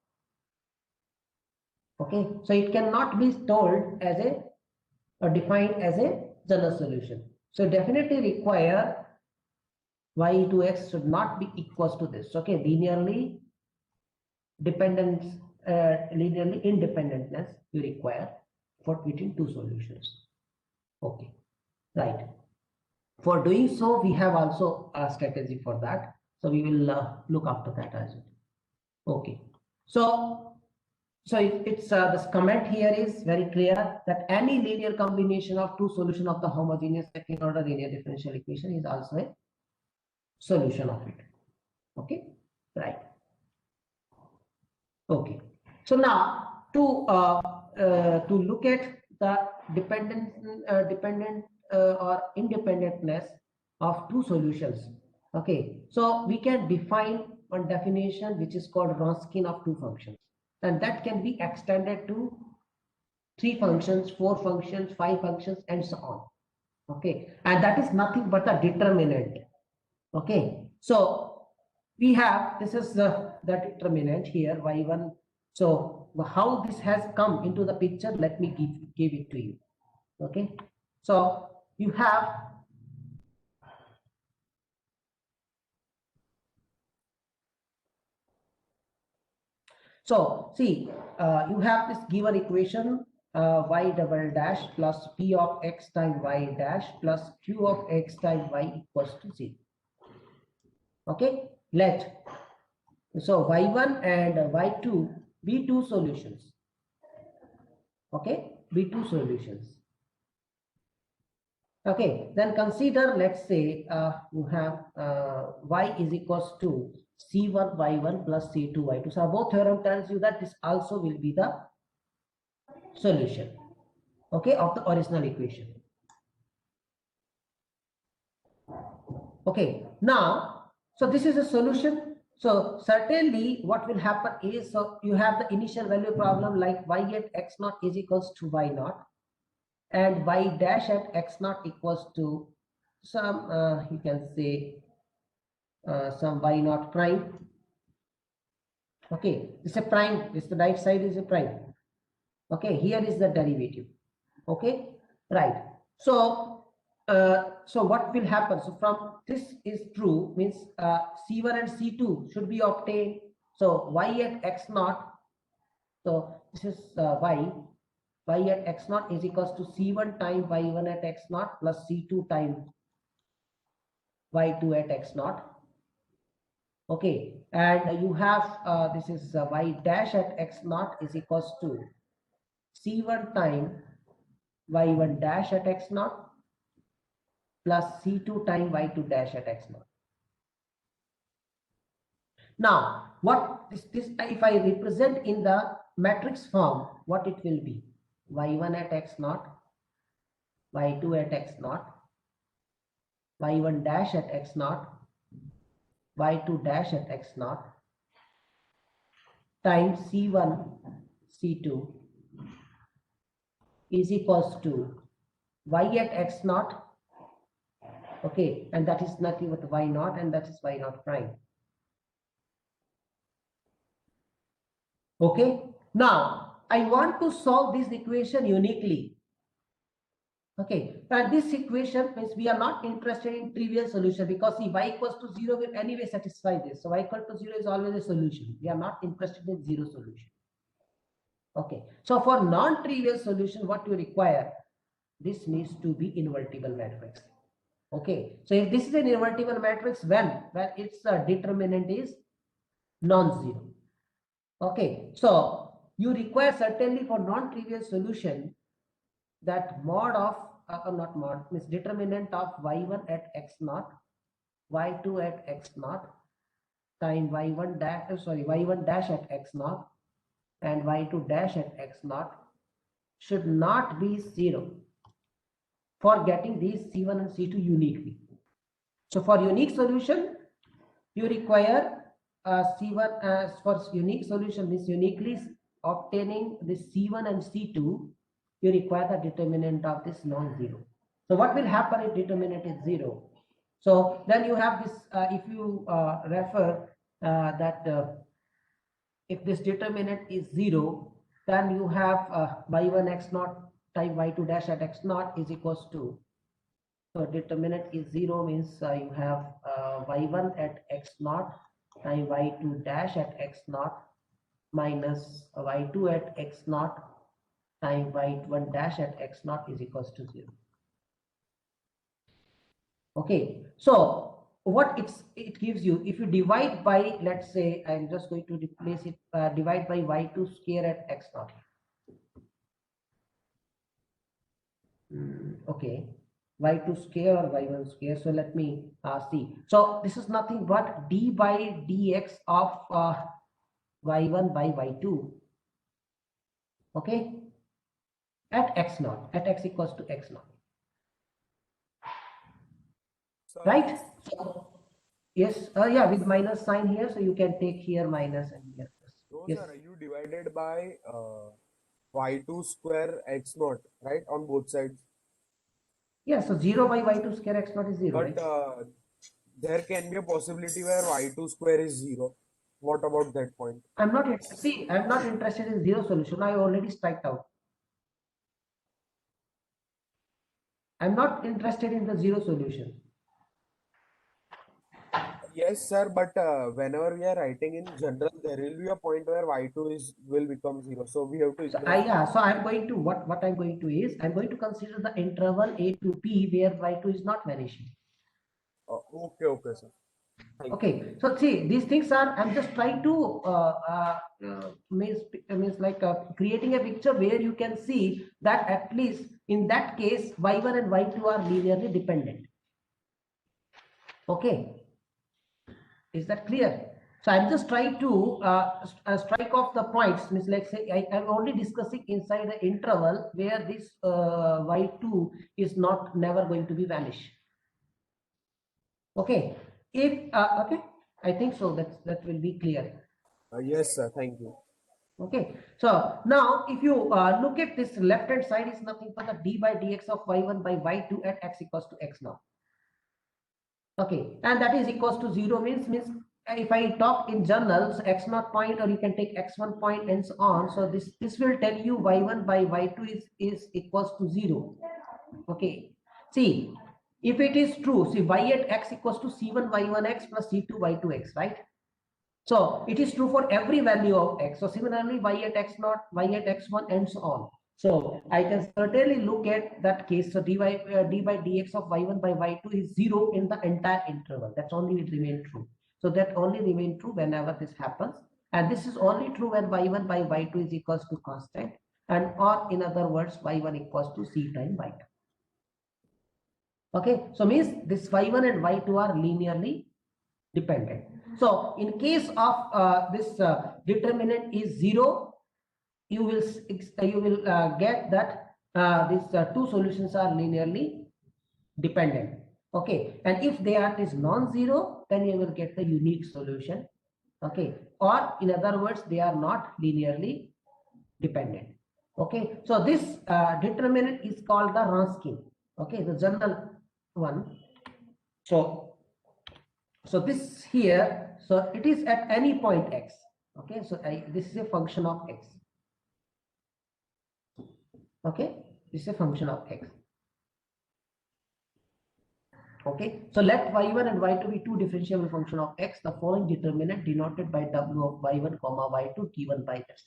Okay, so it cannot be told as a or defined as a general solution. So definitely require y to x should not be equals to this. Okay, linearly dependence, linearly independentness you require for between two solutions. Okay, right. For doing so, we have also a strategy for that. So we will look after that as well. Okay, so it's this comment here is very clear that any linear combination of two solutions of the homogeneous second order linear differential equation is also a solution of it. Okay, right. Okay, so now to look at the dependent or independentness of two solutions. Okay, so we can define one definition which is called Wronskian of two functions, and that can be extended to 3 functions, 4 functions, 5 functions, and so on. Okay, and that is nothing but a determinant. Okay, so we have, this is the determinant here, y1. So how this has come into the picture, let me give it to you. Okay, so you have see, you have this given equation, y double dash plus p of x times y dash plus q of x times y equals to 0. Okay, so y1 and y2 be two solutions. Okay, be two solutions. Okay, then consider, let's say you have y is equals to c1 y1 plus c2 y2. So both theorem tells you that this also will be the solution, okay, of the original equation. Okay, now, so this is a solution. So certainly what will happen is, so you have the initial value problem like y at x naught is equals to y naught, and y dash at x naught equals to some, you can say some y naught prime. Okay, it's a prime, this the right side is a prime. Okay, here is the derivative. Okay, right. So so what will happen? So from this is true means C1 and C2 should be obtained. So y at x naught, so this is y at x naught is equals to C1 times y1 at x naught plus C2 times y2 at x naught. Okay, and you have this is y dash at x naught is equals to C1 times y1 dash at x naught plus C2 times y2 dash at x naught. Now, what this if I represent in the matrix form, what it will be? Y1 at x naught, y2 at x naught, y1 dash at x naught, y2 dash at x naught times C1, C2 is equals to y at x naught. Okay, and that is nothing but y naught, and that is y naught prime. Okay, now I want to solve this equation uniquely. Okay, and this equation means we are not interested in trivial solution, because see, y equals to 0 will anyway satisfy this. So y equal to 0 is always a solution. We are not interested in zero solution. Okay, so for non-trivial solution, what you require, this needs to be invertible matrix. Okay, so if this is an invertible matrix, when its determinant is non-zero. Okay, so you require certainly for non-trivial solution that mod of not mod means determinant of y1 at x naught, y2 at x naught time y1 dash y1 dash at x naught and y2 dash at x naught should not be 0 for getting these C1 and C2 uniquely. So for unique solution, you require C1 for unique solution, this uniquely obtaining this C1 and C2, you require the determinant of this non-zero. So what will happen if determinant is 0? So then you have this, if you refer that if this determinant is 0, then you have y1 x naught times y2 dash at x naught is equals to, so determinant is 0 means you have y1 at x naught times y2 dash at x naught minus y2 at x naught times y1 dash at x naught is equals to 0. Okay, so what it gives you, if you divide by, let's say I'm just going to replace it, divide by y2 square at x naught. Okay, y2 square or y1 square. So let me see. So this is nothing but d by dx of y1 by y2. Okay, at x naught, at x equals to x naught. So Right? So, yes, yeah, with minus sign here, so you can take here minus and here plus. no, Yes. sir, you divided by y2 square x naught, right, on both sides. Yeah, so 0 by y2 square x naught is 0, But right? there can be a possibility where y2 square is 0. What about that point? I'm not interested in zero solution. I already striked out. I'm not interested in the zero solution. Yes, sir, but whenever we are writing in general, there will be a point where y2 will become 0. So we have to So ignore that. yeah, so I'm going to what I'm going to is I'm going to consider the interval a to b where y2 is not vanishing. Okay, okay, sir. Thank you. Okay, so see, these things are, I'm just trying to means like creating a picture where you can see that at least in that case y1 and y2 are linearly dependent. Okay, is that clear? So I'm just trying to strike off the points. Means like say I'm only discussing inside the interval where this y2 is not never going to be vanish. Okay, if okay, I think so. That will be clear. Yes, sir. Thank you. Okay, so now if you look at this left hand side is nothing but the d by dx of y1 by y2 at x equals to x now. Okay, and that is equals to 0 means if I talk in journals x naught point, or you can take x1 point and so on. So this will tell you y1 by y2 is equals to 0. Okay, see, if it is true, see y at x equals to c1 y1x plus c2 y2x, right? So it is true for every value of x. So similarly, y at x naught, y at x1, and so on. So I can certainly look at that case. So d by dx of y1 by y2 is 0 in the entire interval. That's only will remain true. So that only remain true whenever this happens. And this is only true when y1 by y2 is equals to constant, and or in other words, y1 equals to c times y2. Okay, so means this y1 and y2 are linearly dependent. So in case of this determinant is 0, you will get that these two solutions are linearly dependent. Okay, and if they are is non-zero, then you will get the unique solution. Okay, or in other words, they are not linearly dependent. Okay, so this determinant is called the Ranskin. Okay, the general one. So this here, so it is at any point x. Okay, so this is a function of x. Okay, this is a function of x. Okay, so let y1 and y2 be two differentiable function of x. The following determinant denoted by w of y1 comma y2 given by this.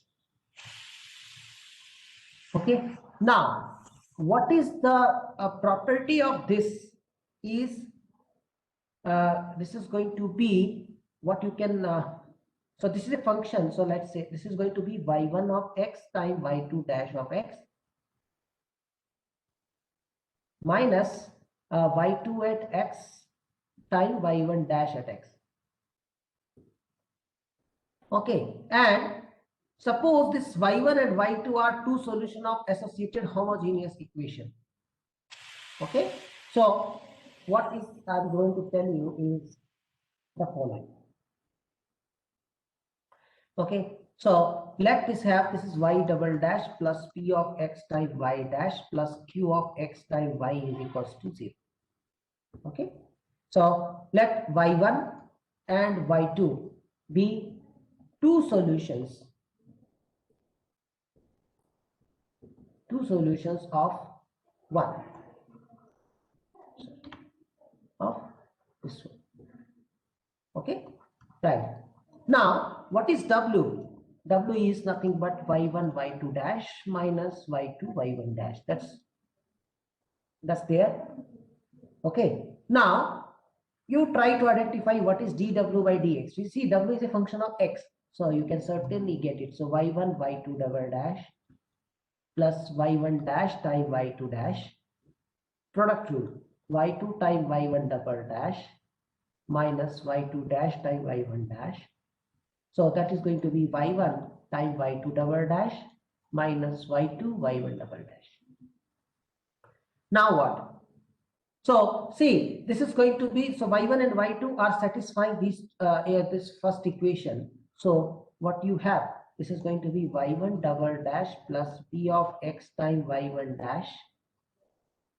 Okay, now what is the property of this is this is going to be what you can so this is a function. So let's say this is going to be y1 of x times y2 dash of x minus y2 at x times y1 dash at x. Okay, and suppose this y1 and y2 are two solutions of associated homogeneous equation. Okay, so what is I'm going to tell you is the following. Okay, so let this have, this is y double dash plus p of x times y dash plus q of x times y is equals to 0. Okay, so let y1 and y2 be two solutions of one of this one. Okay, right. Now what is w? W is nothing but y1 y2 dash minus y2 y1 dash. That's there. Okay, now you try to identify what is dw by dx. You see w is a function of x, so you can certainly get it. So y1 y2 double dash plus y1 dash times y2 dash, product rule, y2 times y1 double dash minus y2 dash times y1 dash. So that is going to be y1 times y2 double dash minus y2 y1 double dash. Now what? So see, this is going to be, so y1 and y2 are satisfying this first equation. So what you have, this is going to be y1 double dash plus p of x times y1 dash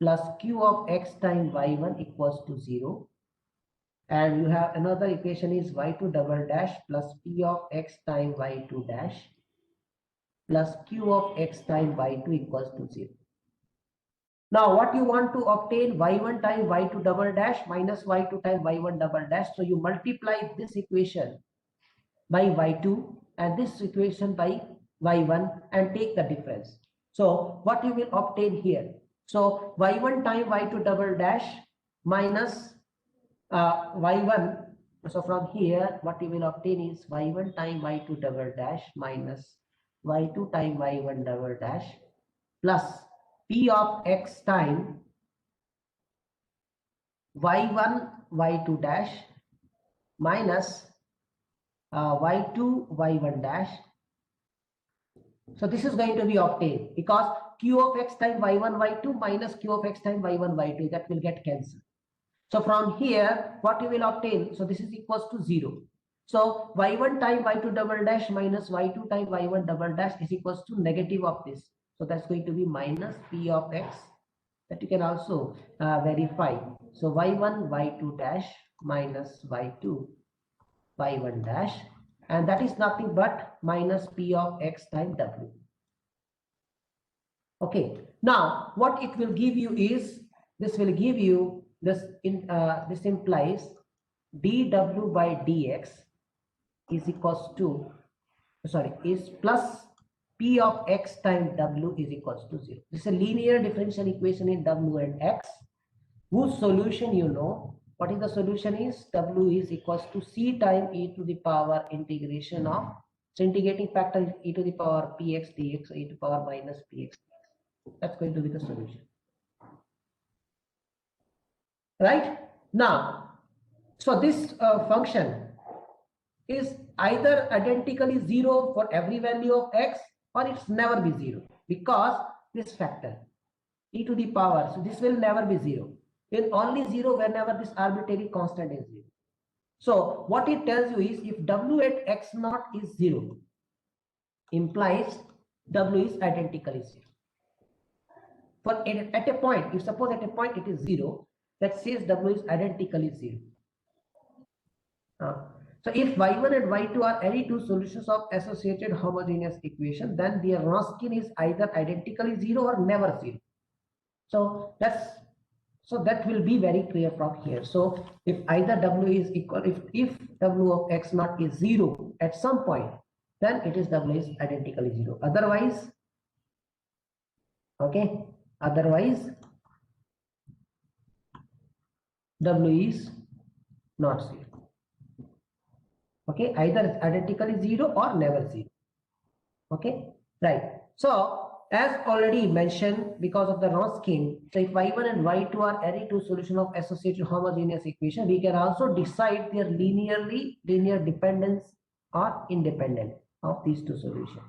plus q of x times y1 equals to 0. And you have another equation is y2 double dash plus p of x times y2 dash plus q of x times y2 equals to 0. Now what you want to obtain, y1 times y2 double dash minus y2 times y1 double dash. So you multiply this equation by y2 and this equation by y1 and take the difference. So what you will obtain here? So y1 times y2 double dash minus y1. So from here, what you will obtain is y1 times y2 double dash minus y2 times y1 double dash plus p of x times y1 y2 dash minus y2 y1 dash. So this is going to be obtained because q of x times y1 y2 minus q of x times y1 y2, that will get cancelled. So from here, what you will obtain, so this is equals to 0. So y1 times y2 double dash minus y2 times y1 double dash is equals to negative of this. So that's going to be minus p of x, that you can also verify. So y1 y2 dash minus y2 y1 dash, and that is nothing but minus p of x times w. Okay, now what it will give you is, this will give you this this implies dw by dx is equals to, sorry, is plus p of x times w is equals to 0. This is a linear differential equation in w and x, whose solution you know. What is the solution is, w is equals to c times e to the power integration of, so integrating factor is e to the power px dx, e to the power minus px. That's going to be the solution. Right? Now, so this function is either identically 0 for every value of x, or it's never be 0, because this factor e to the power, so this will never be 0. It's only 0 whenever this arbitrary constant is 0. So what it tells you is, if w at x naught is 0, implies w is identically 0. For at a point, if suppose at a point it is 0, that says w is identically 0. So if y1 and y2 are any two solutions of associated homogeneous equation, then their Wronskian is either identically 0 or never 0. So that will be very clear from here. So if either w is equal, if w of x naught is 0 at some point, then it is w is identically 0. Otherwise, okay, otherwise w is not 0. Okay, either identically 0 or never 0. Okay, right. So as already mentioned, because of the Wronskian, so if y1 and y2 are any two solution of associated homogeneous equation, we can also decide their linear dependence or independent of these two solutions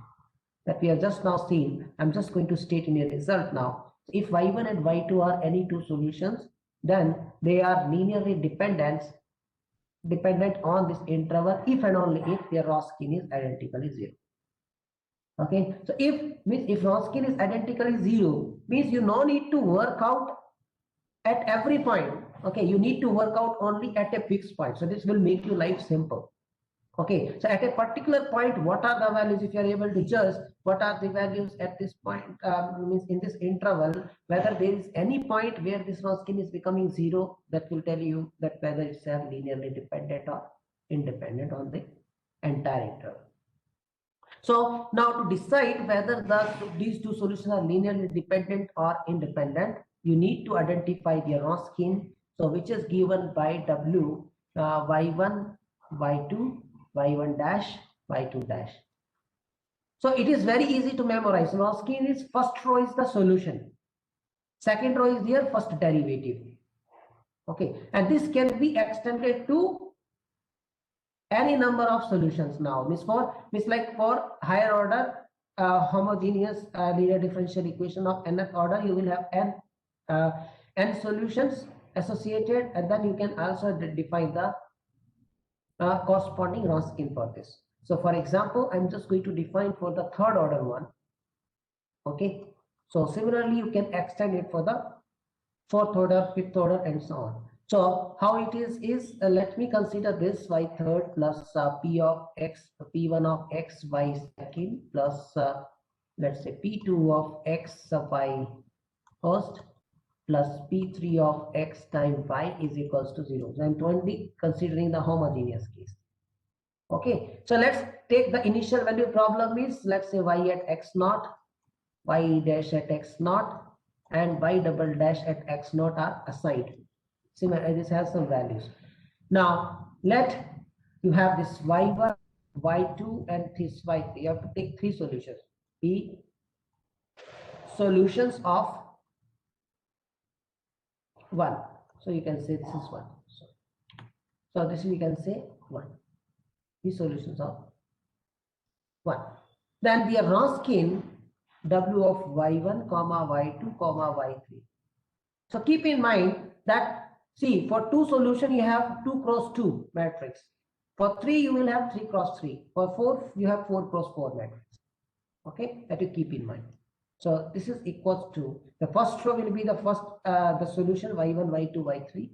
that we have just now seen. I'm just going to state in a result now. If y1 and y2 are any two solutions, then they are linearly dependent dependent on this interval if and only if their Rosskin is identically 0. Okay, so if Rosskin is identically 0, means you no need to work out at every point. Okay, you need to work out only at a fixed point. So this will make your life simple. Okay, so at a particular point, what are the values? If you are able to judge what are the values at this point, means in this interval, whether there is any point where this Rosskin is becoming 0, that will tell you that whether it's linearly dependent or independent on the entire interval. So now to decide whether these two solutions are linearly dependent or independent, you need to identify the Rosskin. So which is given by W y1, y2, y1 dash, y2 dash. So it is very easy to memorize. Rosskin is first row is the solution. Second row is their first derivative. Okay, and this can be extended to any number of solutions now. Means like for higher order homogeneous linear differential equation of nth order, you will have n solutions associated, and then you can also define the corresponding Rosskin for this. So for example, I'm just going to define for the third order one. Okay, so similarly you can extend it for the fourth order, fifth order, and so on. So how it is let me consider this y third plus p of x, p1 of x y second plus let's say p2 of x y first plus p3 of x times y is equals to 0. So I'm only considering the homogeneous case. Okay, so let's take the initial value problem is, let's say y at x naught, y dash at x naught, and y double dash at x naught are assigned. Similar, this has some values. Now let you have this y1, y2, and this y3. You have to take 3 solutions. P solutions of 1. So you can say this is 1. So this we can say 1. These solutions of 1. Then the Rosskin W of y1, comma y2, comma y3. So keep in mind that, see, for 2 solution you have 2 cross 2 matrix. For 3 you will have 3 cross 3. For 4 you have 4 cross 4 matrix. Okay, that you keep in mind. So this is equals to, the first row will be the first the solution y1, y2, y3.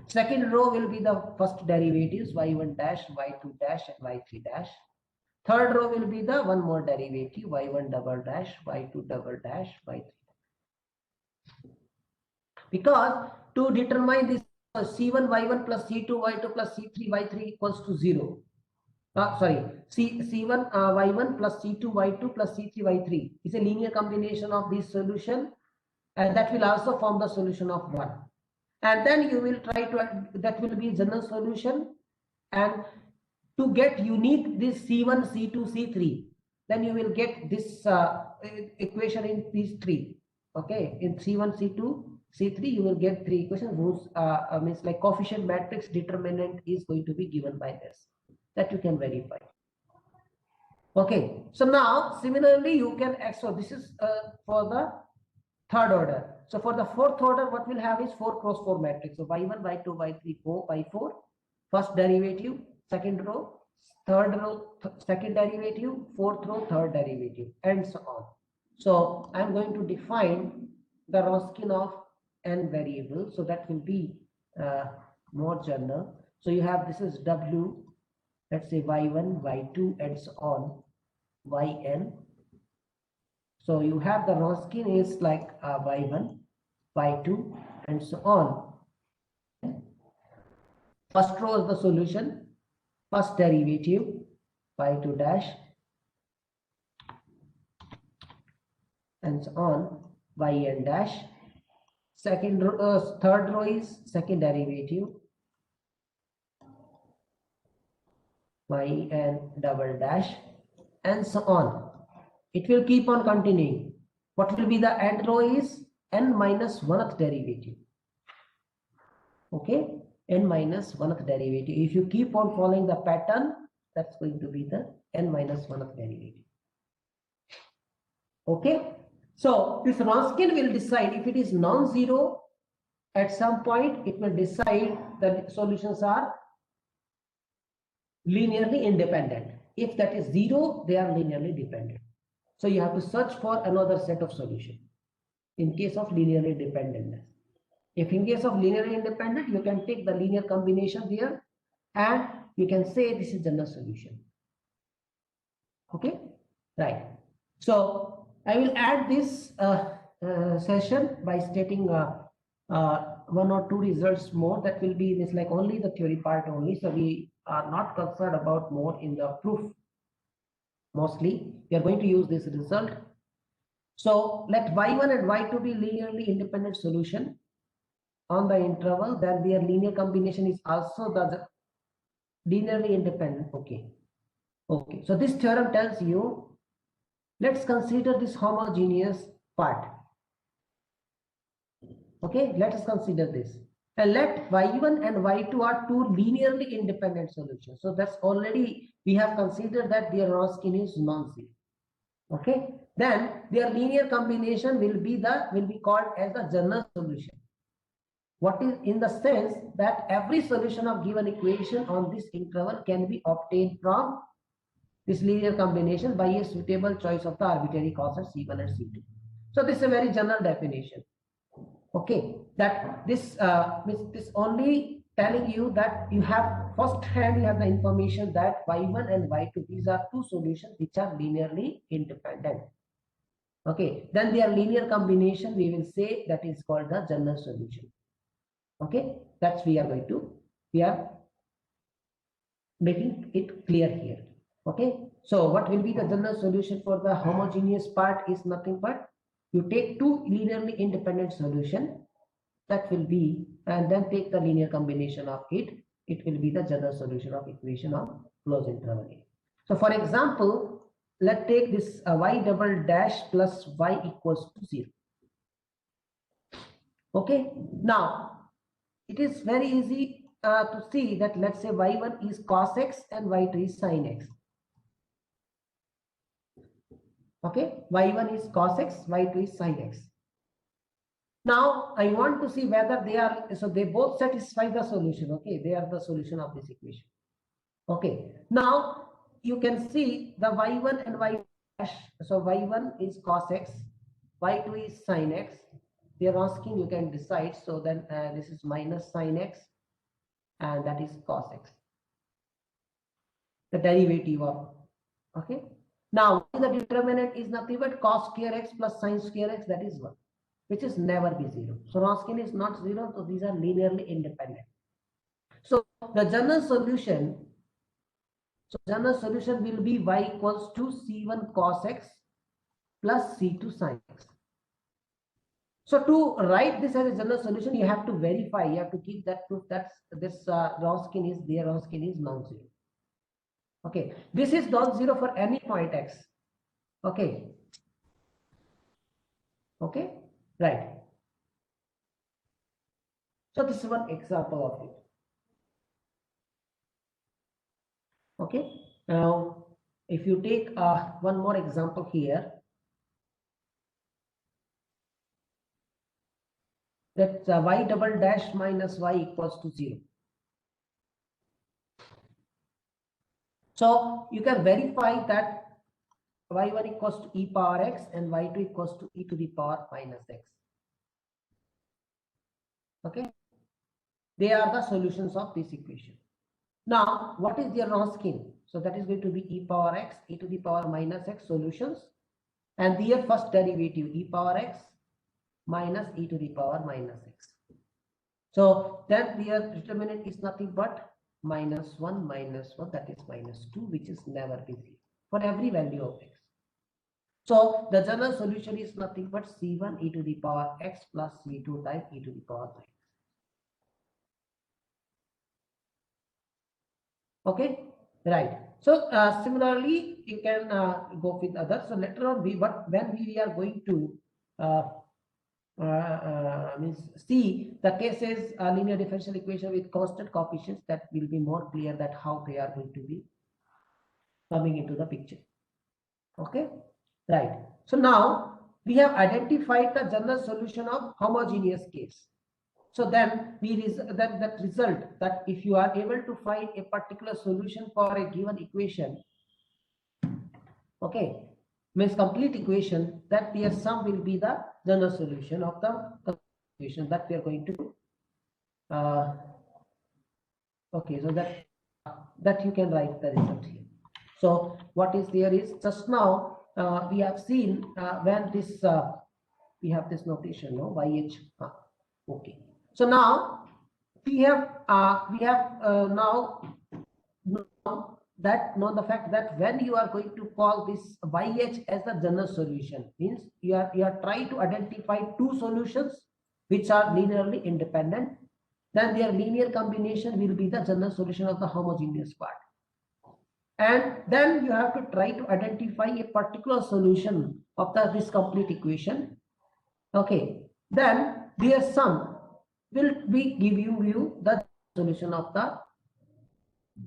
Second row will be the first derivatives y1 dash, y2 dash, and y3 dash. Third row will be the one more derivative y1 double dash, y2 double dash, y3. Because to determine this c1 y1 plus c2 y2 plus c3 y3 equals to 0. C1 y1 plus c2 y2 plus c3 y3 is a linear combination of this solution, and that will also form the solution of 1. And then you will try to, that will be general solution, and to get unique this c1, c2, c3, then you will get this equation in these 3. Okay, in c1, c2, c3 you will get 3 equations whose means like coefficient matrix determinant is going to be given by this, that you can verify. Okay, so now similarly you can, so this is for the third order. So for the fourth order, what we'll have is 4 cross 4 matrix. So y1, y2, y3, 4 by 4, first derivative, second row, third row, second derivative, fourth row, third derivative, and so on. So I'm going to define the Rosskin of n variables. So that will be more general. So you have, this is W, let's say y1, y2, and so on, yn. So you have the Rosskin is like y1, y2, and so on. First row is the solution, first derivative, y2 dash, and so on, yn dash. Second row, third row is second derivative, yn double dash, and so on. It will keep on continuing. What will be the end row is n minus 1th derivative. Okay, n minus 1th derivative. If you keep on following the pattern, that's going to be the n minus 1th derivative. Okay, so this Rosskin will decide if it is non-zero at some point it will decide that solutions are linearly independent. If that is 0, they are linearly dependent. So you have to search for another set of solution in case of linearly dependentness. If in case of linearly independent, you can take the linear combination there and you can say this is general solution. Okay, right. So I will add this session by stating one or two results more. That will be this, like only the theory part only. So we are not concerned about more in the proof. Mostly we are going to use this result. So let y1 and y2 be linearly independent solution on the interval, then their linear combination is also the linearly independent. Okay. So this theorem tells you, let's consider this homogeneous part. Okay, let us consider this. And let y1 and y2 are two linearly independent solutions. So that's already, we have considered that their Wronskian is non-zero. Okay, then their linear combination will be called as the general solution. What is in the sense that every solution of given equation on this interval can be obtained from this linear combination by a suitable choice of the arbitrary constants C1 and C2. So this is a very general definition. Okay, that this only telling you that you have first hand, you have the information that y1 and y2, these are two solutions which are linearly independent. Okay, then their linear combination we will say that is called the general solution. Okay, that's we are making it clear here. Okay, so what will be the general solution for the homogeneous part is nothing but you take two linearly independent solution, that will be, and then take the linear combination of it will be the general solution of equation of closed interval A. So for example, let's take this y double dash plus y equals to 0. Okay, now it is very easy to see that, let's say y1 is cos x and y2 is sin x. Okay, y1 is cos x, y2 is sin x. Now I want to see whether they are, so they both satisfy the solution. Okay, they are the solution of this equation. Okay, now you can see the y1 and y dash. So y1 is cos x, y2 is sin x. They are asking, you can decide. So then this is minus sin x and that is cos x, the derivative of. Okay, now the determinant is nothing but cos square x plus sin square x, that is 1, which is never be 0. So Wronskian is not 0, so these are linearly independent. So the general solution, will be y equals to c1 cos x plus c2 sin x. So to write this as a general solution, you have to verify, you have to keep that proof that this Wronskian is there, Wronskian is non-zero. Okay, this is non-zero for any point x. Okay, right. So this is one example of it. Okay, now if you take one more example here, that y double dash minus y equals to 0. So you can verify that y1 equals to e power x and y2 equals to e to the power minus x. Okay, they are the solutions of this equation. Now what is their Wronskian? So that is going to be e power x, e to the power minus x solutions, and their first derivative e power x minus e to the power minus x. So then their determinant is nothing but minus 1, that is minus 2, which is never be 0 for every value of x. So the general solution is nothing but c1 e to the power x plus c2 times e to the power minus. Okay, right. So similarly, you can go with others. So later on, when we are going to see the cases linear differential equation with constant coefficients, that will be more clear that how they are going to be coming into the picture. Okay, right. So now we have identified the general solution of homogeneous case. So then that result, that if you are able to find a particular solution for a given equation, okay, means complete equation, that their sum will be the general solution of the equation that we are going to okay, so that you can write the result here. So what is there is, just now we have seen when this we have this notation, no, YH. Okay, so now we have now know the fact that when you are going to call this YH as the general solution, means you are trying to identify two solutions which are linearly independent, then their linear combination will be the general solution of the homogeneous part. And then you have to try to identify a particular solution of this complete equation. Okay, then their sum will be giving you the solution of the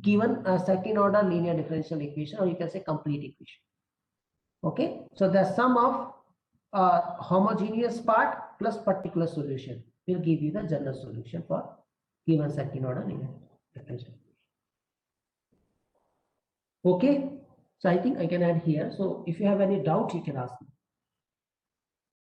given second order linear differential equation, or you can say complete equation. Okay, so the sum of homogeneous part plus particular solution will give you the general solution for given second order linear differential equation. Okay, so I think I can add here. So if you have any doubt, you can ask me.